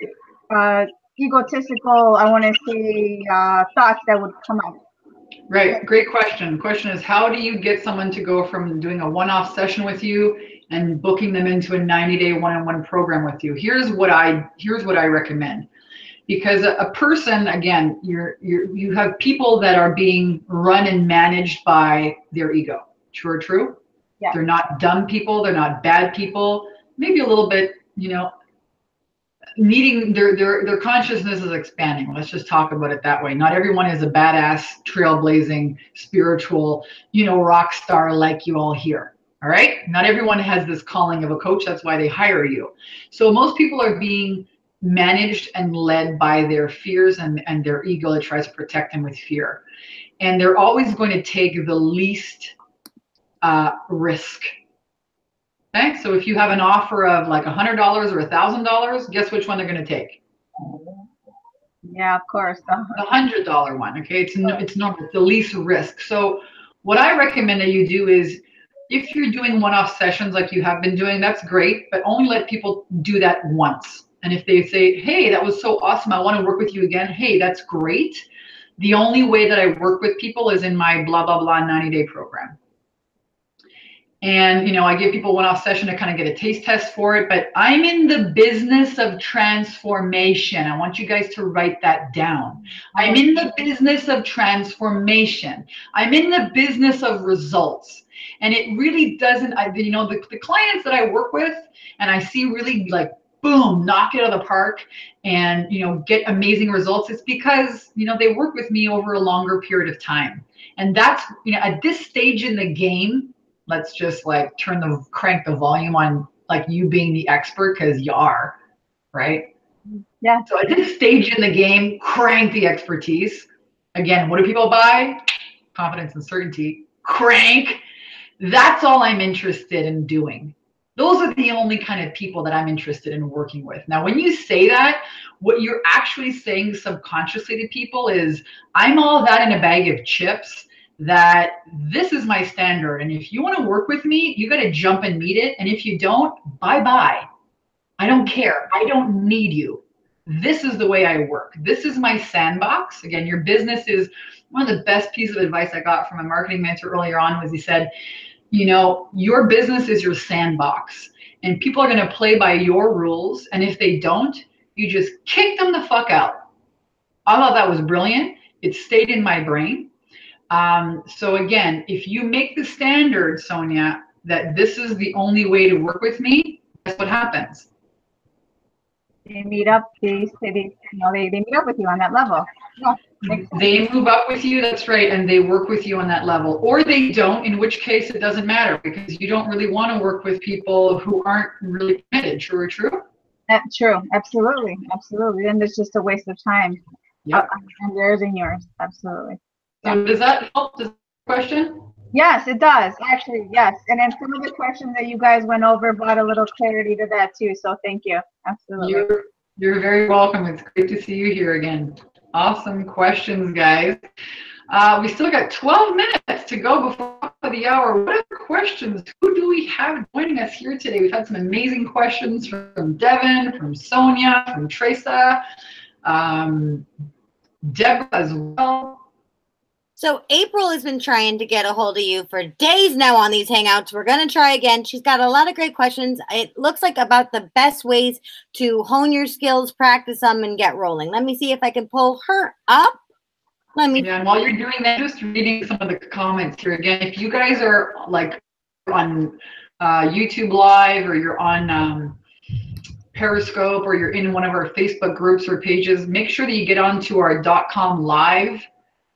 egotistical, I want to say, thoughts that would come up? Right. Great question. Question is, how do you get someone to go from doing a one-off session with you and booking them into a 90-day one-on-one program with you? Here's what I recommend. Because a person, again, you have people that are being run and managed by their ego. True or true? Yeah. They're not dumb people. They're not bad people. Maybe a little bit, you know, needing their consciousness is expanding. Let's just talk about it that way. Not everyone is a badass, trailblazing, spiritual, rock star like you all here. All right. Not everyone has this calling of a coach. That's why they hire you. So most people are being managed and led by their fears and their ego that tries to protect them with fear. And they're always going to take the least risk. Okay. So if you have an offer of like $100 or $1,000, guess which one they're going to take? Yeah, of course. The $100 one. Okay. It's the least risk. So what I recommend that you do is, if you're doing one-off sessions like you have been doing, that's great, but only let people do that once. And if they say, hey, that was so awesome, I want to work with you again, hey, that's great. The only way that I work with people is in my blah, blah, blah 90-day program. And, I give people one-off session to kind of get a taste test for it, but I'm in the business of transformation. I want you guys to write that down. I'm in the business of transformation. I'm in the business of results. And it really doesn't, the clients that I work with and I see really like, boom, knock it out of the park and, get amazing results. It's because, they work with me over a longer period of time. And that's, at this stage in the game, let's just like crank the volume on like you being the expert, because you are, right? Yeah. So at this stage in the game, crank the expertise. Again, what do people buy? Confidence and certainty. Crank. That's all I'm interested in doing. Those are the only kind of people that I'm interested in working with. Now, when you say that, what you're actually saying subconsciously to people is, I'm all that in a bag of chips, that this is my standard. And if you want to work with me, you got to jump and meet it. And if you don't, bye-bye. I don't care. I don't need you. This is the way I work. This is my sandbox. Again, your business is one of the best pieces of advice I got from a marketing mentor earlier on was he said, your business is your sandbox and people are going to play by your rules. And if they don't, you just kick them the fuck out. I thought that was brilliant. It stayed in my brain. So again, if you make the standard, Sonja, that this is the only way to work with me, guess what happens? They meet up. They meet up with you on that level. Yeah. They move up with you, that's right, and they work with you on that level. Or they don't, in which case it doesn't matter because you don't really want to work with people who aren't really committed. True or true? That's true. Absolutely. Absolutely. Then it's just a waste of time. Yep. And theirs and yours. Absolutely. So does that help? Does that question? Yes, it does. Actually, yes. And then some of the questions that you guys went over brought a little clarity to that too. So thank you. Absolutely. You're very welcome. It's great to see you here again. Awesome questions, guys. We still got 12 minutes to go before the hour. What other questions? Who do we have joining us here today? We've had some amazing questions from Devon, from Sonja, from Teresa, Deborah as well. So April has been trying to get a hold of you for days now on these Hangouts. We're going to try again. She's got a lot of great questions. It looks like about the best ways to hone your skills, practice them, and get rolling. Let me see if I can pull her up. Yeah, and while you're doing that, just reading some of the comments here again. If you guys are like on YouTube Live or you're on Periscope or you're in one of our Facebook groups or pages, make sure that you get onto our .com live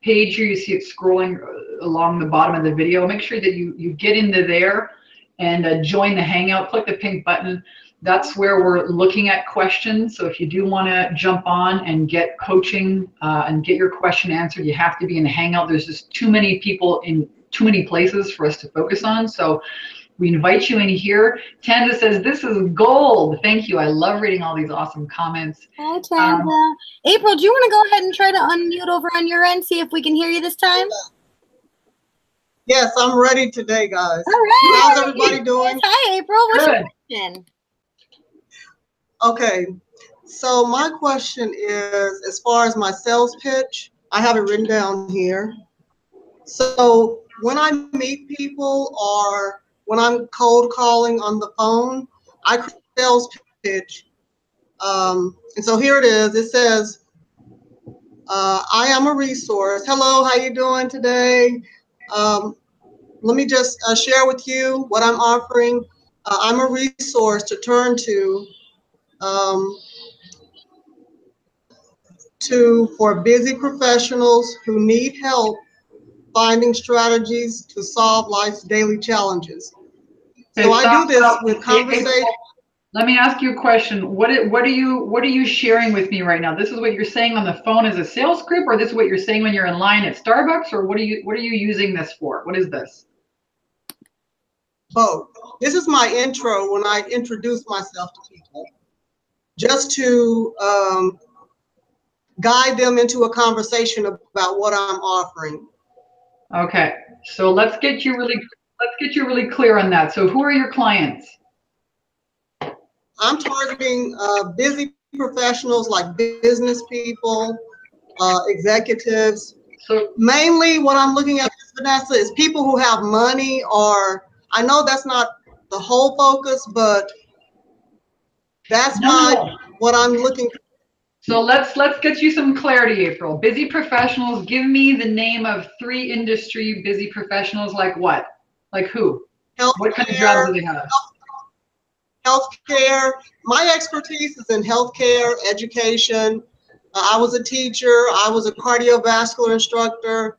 page here. You see it scrolling along the bottom of the video. Make sure that you get into there and join the Hangout. Click the pink button. That's where we're looking at questions. So if you do want to jump on and get coaching and get your question answered, you have to be in the Hangout. There's just too many people in too many places for us to focus on. So we invite you in here. Tanda says, this is gold. Thank you. I love reading all these awesome comments. Hi, Tanda. April, do you want to go ahead and try to unmute over on your end, see if we can hear you this time? Yes, I'm ready today, guys. All right. How's everybody doing? Hi, April. What's your question? Okay, so my question is, as far as my sales pitch, I have it written down here. So when I meet people or when I'm cold calling on the phone, I create a sales pitch. And so here it is. It says, I am a resource. Hello, how you doing today? Let me just share with you what I'm offering. I'm a resource to turn to for busy professionals who need help finding strategies to solve life's daily challenges. Okay, So I stop, do this stop. with conversation. Let me ask you a question. What are you sharing with me right now? This is what you're saying on the phone as a sales script, or this is what you're saying when you're in line at Starbucks, or what are you using this for? What is this? Both. This is my intro when I introduce myself to people, just to guide them into a conversation about what I'm offering. Okay, so let's get you really clear on that. So who are your clients? I'm targeting busy professionals like business people, executives. So mainly what I'm looking at, Vanessa, is people who have money, or I know that's not the whole focus, but that's what I'm looking for. So let's get you some clarity, April. Busy professionals, give me the name of 3 industry busy professionals. Like what? Like who? Healthcare, what kind of jobs do they have? Healthcare. My expertise is in healthcare, education. I was a teacher. I was a cardiovascular instructor,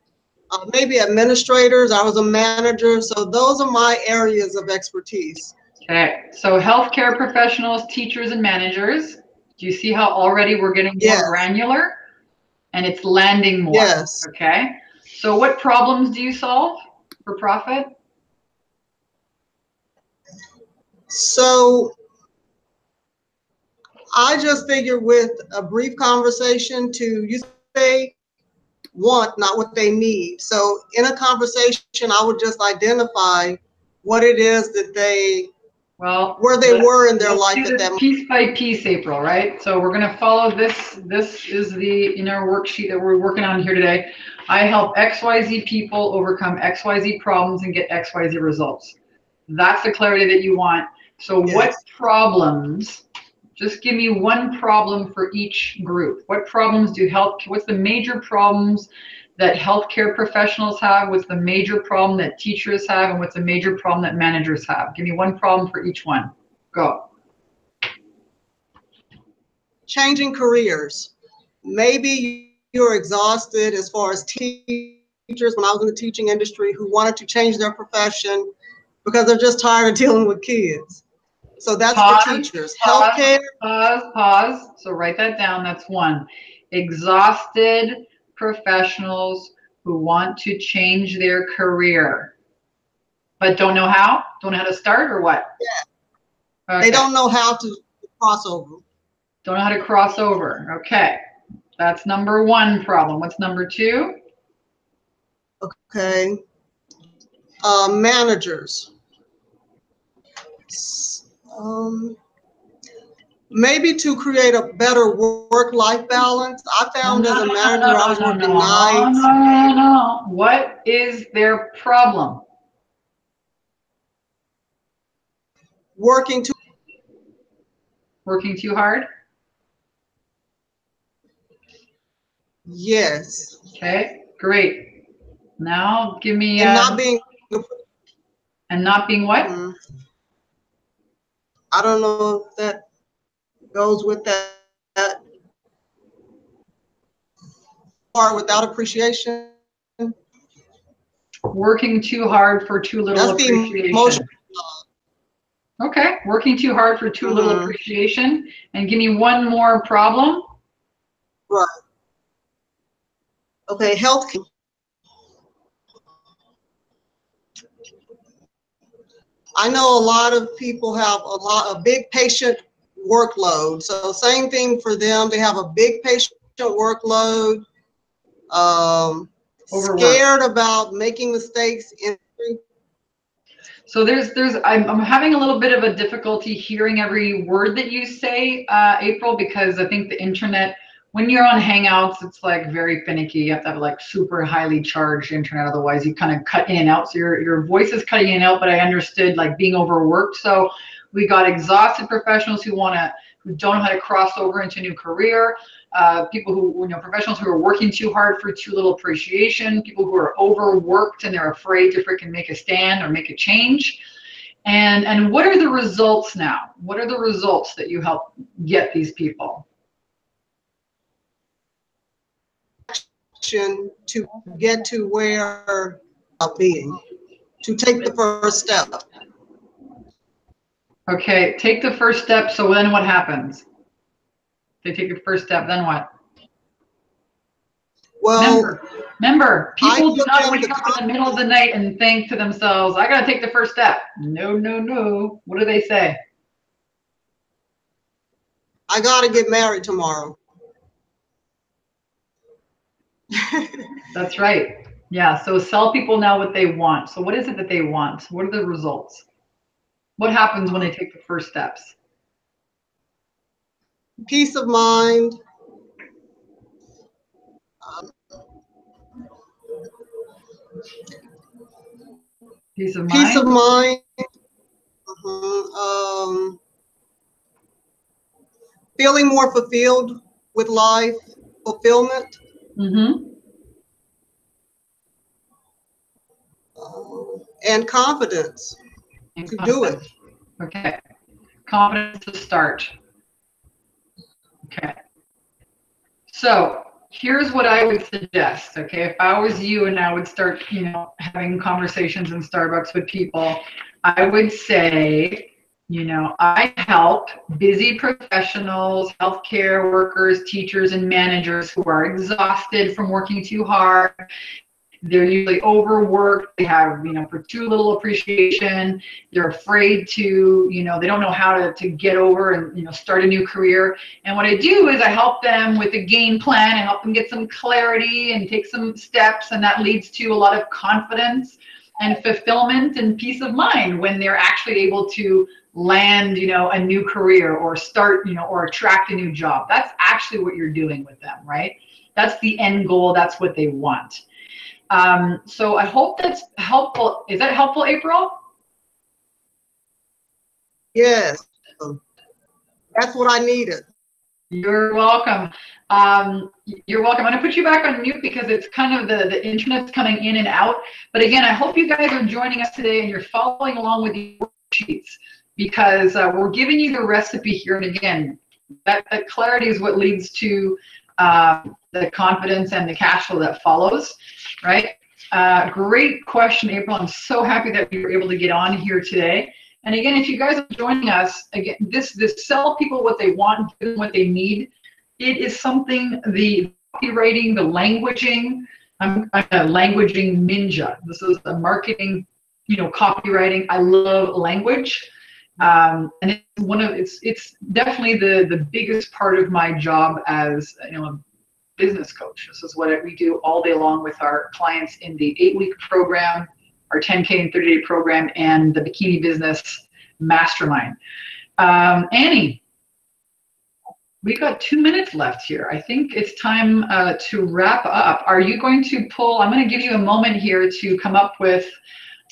maybe administrators. I was a manager. So those are my areas of expertise. Okay, so healthcare professionals, teachers, and managers. Do you see how already we're getting more granular and it's landing more? Yes. Okay, so what problems do you solve for profit? So I just figured with a brief conversation you say want, not what they need. So in a conversation, I would just identify what it is that where they were in their life at that moment. Piece by piece, April, right? So we're going to follow this. This is the inner worksheet that we're working on here today. I help XYZ people overcome XYZ problems and get XYZ results. That's the clarity that you want. So what problems, just give me one problem for each group. What problems what's the major problems that healthcare professionals have? What's the major problem that teachers have? And what's the major problem that managers have? Give me one problem for each one. Go. Changing careers. Maybe you're exhausted as far as teachers. When I was in the teaching industry, who wanted to change their profession because they're just tired of dealing with kids. So that's for teachers. Healthcare. Pause. So write that down. That's one. Exhausted professionals who want to change their career, but don't know how? Don't know how to start, or what? Yeah. Okay. They don't know how to cross over. Don't know how to cross over. Okay. That's number 1 problem. What's number 2? Okay. Managers. Maybe to create a better work-life balance. I found as a manager, I was working nights. No. What is their problem? Working too hard? Yes. Okay, great. Now give me and not being what? I don't know if that goes with that part without appreciation. Working too hard for too little appreciation. Okay, working too hard for too little appreciation. And give me one more problem. Right. Okay, healthcare. I know a lot of people have a big patient workload. So same thing for them. They have a big patient workload. Scared about making mistakes. So I'm having a little bit of a difficulty hearing every word that you say, April, because I think the internet, when you're on Hangouts, it's like very finicky. You have to have like super highly charged internet, otherwise you kind of cut in and out. So your voice is cutting in and out, but I understood like being overworked. So we got exhausted professionals who don't know how to cross over into a new career. People who, professionals who are working too hard for too little appreciation, people who are overworked and they're afraid to freaking make a stand or make a change. And what are the results now? What are the results that you help get these people? action to get to where I'm being, to take the first step. Okay, take the first step. So then what happens? They take your first step, then what? Well, remember, people do not in wake up in the middle of the night and think to themselves, I gotta take the first step. No, no, no. What do they say? I gotta get married tomorrow. That's right. Yeah, so sell people now what they want. So what is it that they want? What are the results? What happens when they take the first steps? Peace of mind. Peace of mind. Peace of mind. Feeling more fulfilled with life, fulfillment. And confidence to do it. Okay. Confidence to start. Okay. So here's what I would suggest. Okay. If I was you and I would start, having conversations in Starbucks with people, I would say, I help busy professionals, healthcare workers, teachers, and managers who are exhausted from working too hard. They're usually overworked. They have, for too little appreciation. They're afraid to, they don't know how to get over and, start a new career. And what I do is I help them with a game plan. I help them get some clarity and take some steps. And that leads to a lot of confidence and fulfillment and peace of mind when they're actually able to land, a new career or start, or attract a new job. That's actually what you're doing with them, right? That's the end goal. That's what they want. So I hope that's helpful. Is that helpful, April? Yes, that's what I needed. You're welcome. You're welcome. I'm going to put you back on mute because it's kind of the internet's coming in and out. But again, I hope you guys are joining us today and you're following along with the worksheets because we're giving you the recipe here. And again, that clarity is what leads to the confidence and the cash flow that follows, right? Great question, April. I'm so happy that we were able to get on here today. And again, if you guys are joining us, again, this sell people what they want, give them what they need. It is something, the copywriting, the languaging, I'm a languaging ninja. This is the marketing, copywriting. I love language. And it's definitely the biggest part of my job as a business coach. This is what we do all day long with our clients in the 8-week program, our 10K and 30-day program, and the Bikini Business Mastermind. Annie, we got 2 minutes left here. I think it's time to wrap up. Are you going to pull? I'm going to give you a moment here to come up with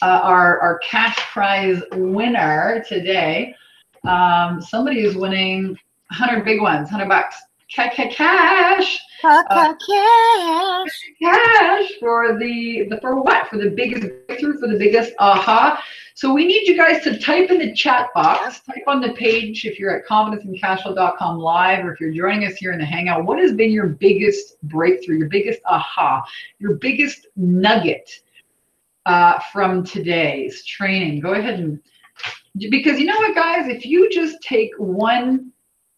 our cash prize winner today. Somebody is winning 100 big ones, $100. Cash. Cash for the biggest breakthrough, for the biggest aha. So we need you guys to type in the chat box, type on the page if you're at confidenceandcashflow.com live, or if you're joining us here in the Hangout, what has been your biggest breakthrough, your biggest aha, your biggest nugget from today's training? Go ahead and, because you know what, guys, if you just take one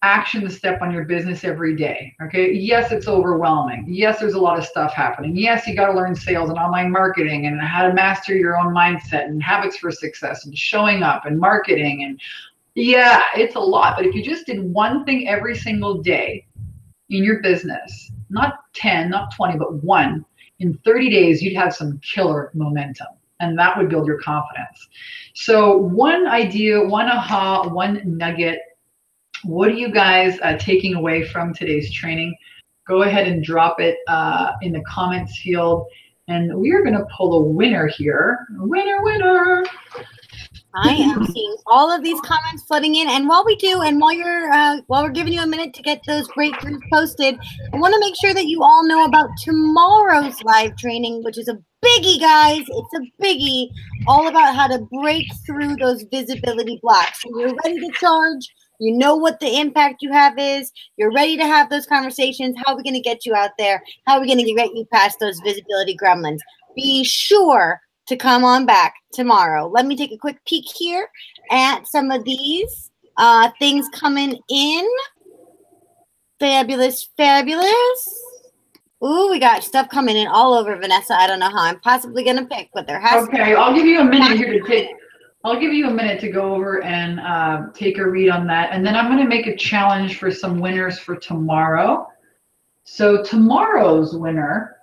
action step on your business every day, okay? Yes, it's overwhelming. Yes, there's a lot of stuff happening. Yes, you got to learn sales and online marketing and how to master your own mindset and habits for success and showing up and marketing. And yeah, it's a lot. But if you just did one thing every single day in your business, not 10, not 20, but one, in 30 days, you'd have some killer momentum. And that would build your confidence. So one idea, one aha, one nugget. What are you guys taking away from today's training? Go ahead and drop it in the comments field. And we are going to pull a winner here. Winner. I am seeing all of these comments flooding in. And while we do, and while we're giving you a minute to get those breakthroughs posted, I want to make sure that you all know about tomorrow's live training, which is a biggie, guys. It's a biggie, all about how to break through those visibility blocks. So you're ready to charge. You know what the impact you have is. You're ready to have those conversations. How are we going to get you out there? How are we going to get you past those visibility gremlins? Be sure to come on back tomorrow. Let me take a quick peek here at some of these things coming in. Fabulous, fabulous. Ooh, we got stuff coming in all over, Vanessa. I don't know how I'm possibly going to pick, but there has to be. Okay, I'll give you a minute here to take. I'll give you a minute to go over and take a read on that. And then I'm going to make a challenge for some winners for tomorrow. So tomorrow's winner,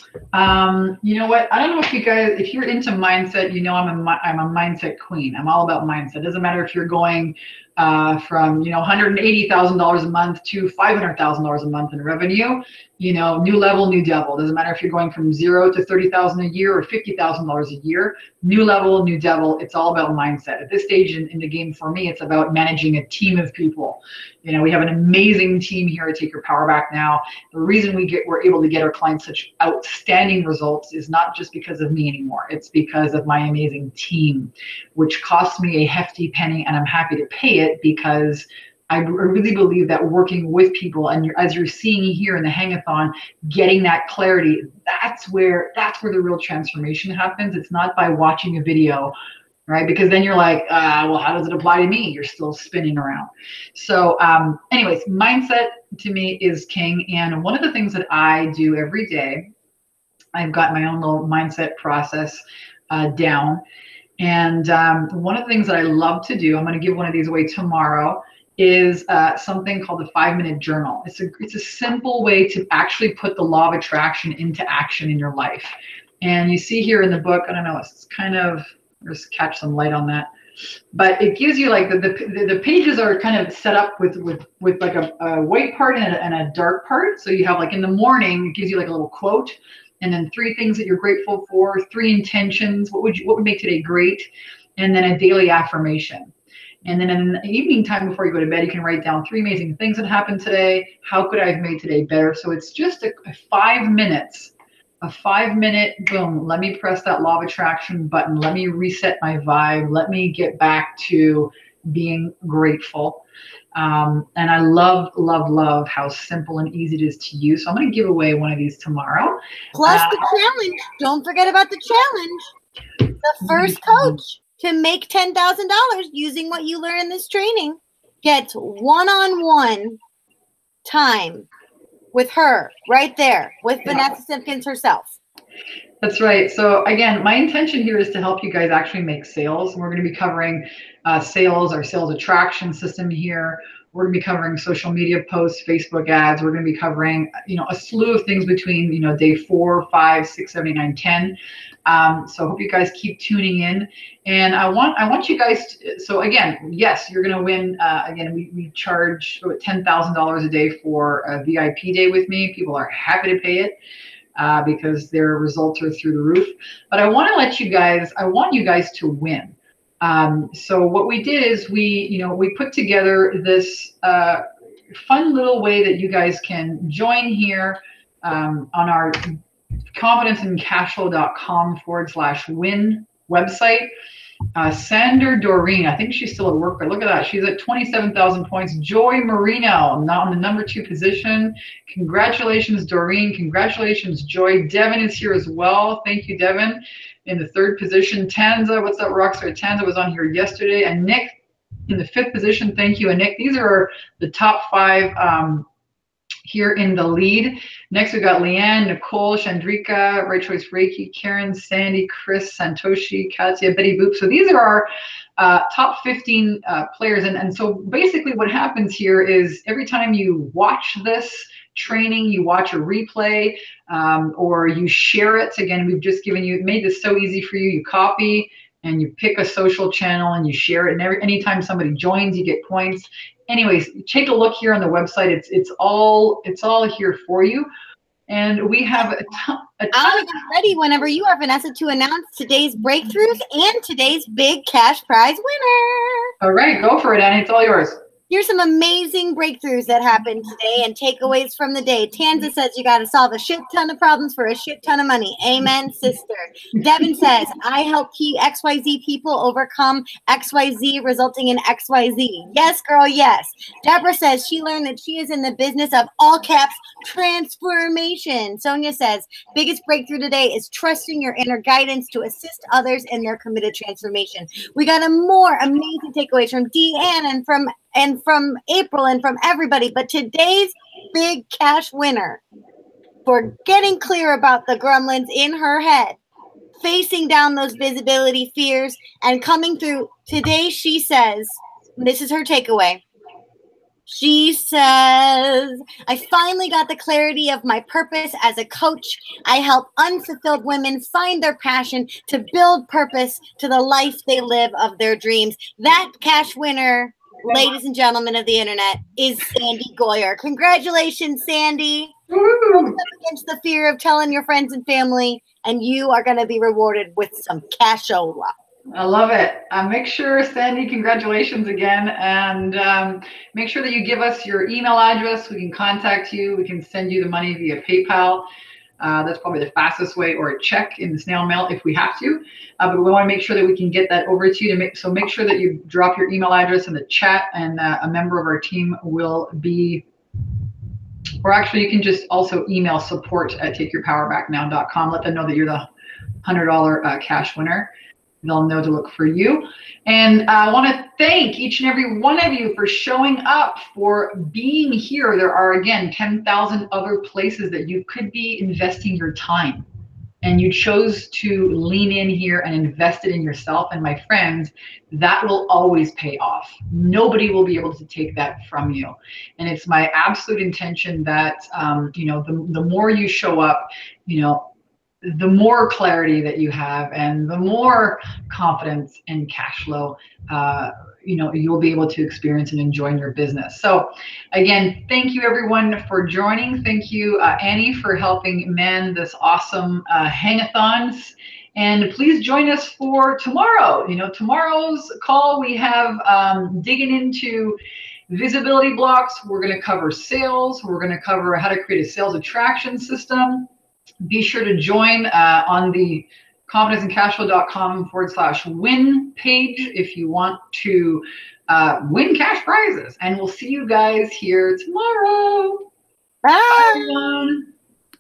you know what? I don't know if you guys, if you're into mindset, you know I'm a mindset queen. I'm all about mindset. It doesn't matter if you're going from, you know, $180,000 a month to $500,000 a month in revenue, you know, new level, new devil. Doesn't matter if you're going from 0 to 30,000 a year or $50,000 a year, new level, new devil. It's all about mindset. At this stage in the game for me, it's about managing a team of people. You know, we have an amazing team here at Take Your Power Back Now. The reason we're able to get our clients such outstanding results is not just because of me anymore. It's because of my amazing team, which costs me a hefty penny, and I'm happy to pay it because I really believe that working with people, and as you're seeing here in the Hangathon, getting that clarity, that's where the real transformation happens. It's not by watching a video, right? Because then you're like, well, how does it apply to me? You're still spinning around. So anyways, mindset to me is king. And one of the things that I do every day, I've got my own little mindset process down. And one of the things that I love to do, I'm going to give one of these away tomorrow, is something called the 5-minute journal. It's a simple way to actually put the law of attraction into action in your life. And you see here in the book, I don't know, it's kind of, just catch some light on that, but it gives you like the pages are kind of set up with like a white part and a dark part. So you have like in the morning, it gives you like a little quote, and then 3 things that you're grateful for, 3 intentions, what would make today great, and then a daily affirmation. And then in the evening time before you go to bed, you can write down 3 amazing things that happened today. How could I have made today better? So it's just a 5 minutes, a 5-minute, boom, let me press that law of attraction button. Let me reset my vibe. Let me get back to being grateful. And I love, love, love how simple and easy it is to use. So I'm going to give away one of these tomorrow. Plus the challenge. Don't forget about the challenge. The first coach to make $10,000 using what you learn in this training gets one-on-one time with her right there, with Vanessa Simpkins herself. That's right. So again, my intention here is to help you guys actually make sales. We're going to be covering sales, our sales attraction system here. We're going to be covering social media posts, Facebook ads. We're going to be covering, you know, a slew of things between, you know, day 4, 5, 6, 7, 8, 9, 10. So I hope you guys keep tuning in. And I want you guys to, so again, yes, you're going to win. Again, we charge $10,000 a day for a VIP day with me. People are happy to pay it because their results are through the roof. But I want you guys to win. So what we did is we put together this fun little way that you guys can join here on our confidenceandcashflow.com/win website. Sandra Doreen, I think she's still at work, but look at that. She's at 27,000 points. Joy Marino, now in the number 2 position. Congratulations, Doreen. Congratulations, Joy. Devon is here as well. Thank you, Devon. In the 3rd position, Tanza, what's up, Rockstar? Tanza was on here yesterday. And Nick in the 5th position. Thank you. And Nick, these are the top 5 here in the lead. Next, we've got Leanne, Nicole, Chandrika, Right Choice Reiki, Karen, Sandy, Chris, Santoshi, Katya, Betty Boop. So these are our top 15 players. And so basically what happens here is every time you watch this training, you watch a replay, or you share it. Again, we've just made this so easy for you. You copy and you pick a social channel and you share it. And anytime somebody joins, you get points. Anyways, take a look here on the website. It's all here for you. And we have a ton I'll be ready whenever you are, Vanessa, to announce today's breakthroughs and today's big cash prize winner. All right, go for it, Annie. It's all yours. Here's some amazing breakthroughs that happened today and takeaways from the day. Tanza says you got to solve a shit ton of problems for a shit ton of money. Amen, sister. Devon says, I help key XYZ people overcome XYZ, resulting in XYZ. Yes, girl, yes. Deborah says she learned that she is in the business of all caps transformation. Sonja says, biggest breakthrough today is trusting your inner guidance to assist others in their committed transformation. We got a more amazing takeaways from Deanne and from April and from everybody. But today's big cash winner for getting clear about the gremlins in her head, facing down those visibility fears and coming through today, she says, this is her takeaway. She says, I finally got the clarity of my purpose as a coach. I help unfulfilled women find their passion to build purpose to the life they live of their dreams. That cash winner, ladies and gentlemen of the internet, is Sandy Goyer. Congratulations, Sandy. Hold up against the fear of telling your friends and family, and you are going to be rewarded with some cashola. I love it. Make sure, Sandy, congratulations again. And make sure that you give us your email address. We can contact you. We can send you the money via PayPal. That's probably the fastest way, or a check in the snail mail if we have to. But we want to make sure that we can get that over to you. So make sure that you drop your email address in the chat, and a member of our team will be, or actually you can just also email support@takeyourpowerbacknow.com. Let them know that you're the $100 cash winner. They'll know to look for you. And I want to thank each and every one of you for showing up, for being here. There are, again, 10,000 other places that you could be investing your time. And you chose to lean in here and invest it in yourself. And my friends, that will always pay off. Nobody will be able to take that from you. And it's my absolute intention that, the more you show up, the more clarity that you have, and the more confidence and cash flow, you'll be able to experience and enjoy in your business. So again, thank you everyone for joining. Thank you, Annie, for helping man this awesome hang-a-thons. And please join us for tomorrow. Tomorrow's call, we have digging into visibility blocks. We're going to cover sales. We're going to cover how to create a sales attraction system. Be sure to join on the confidenceandcashflow.com/win page if you want to win cash prizes. And we'll see you guys here tomorrow. Bye. Bye, everyone.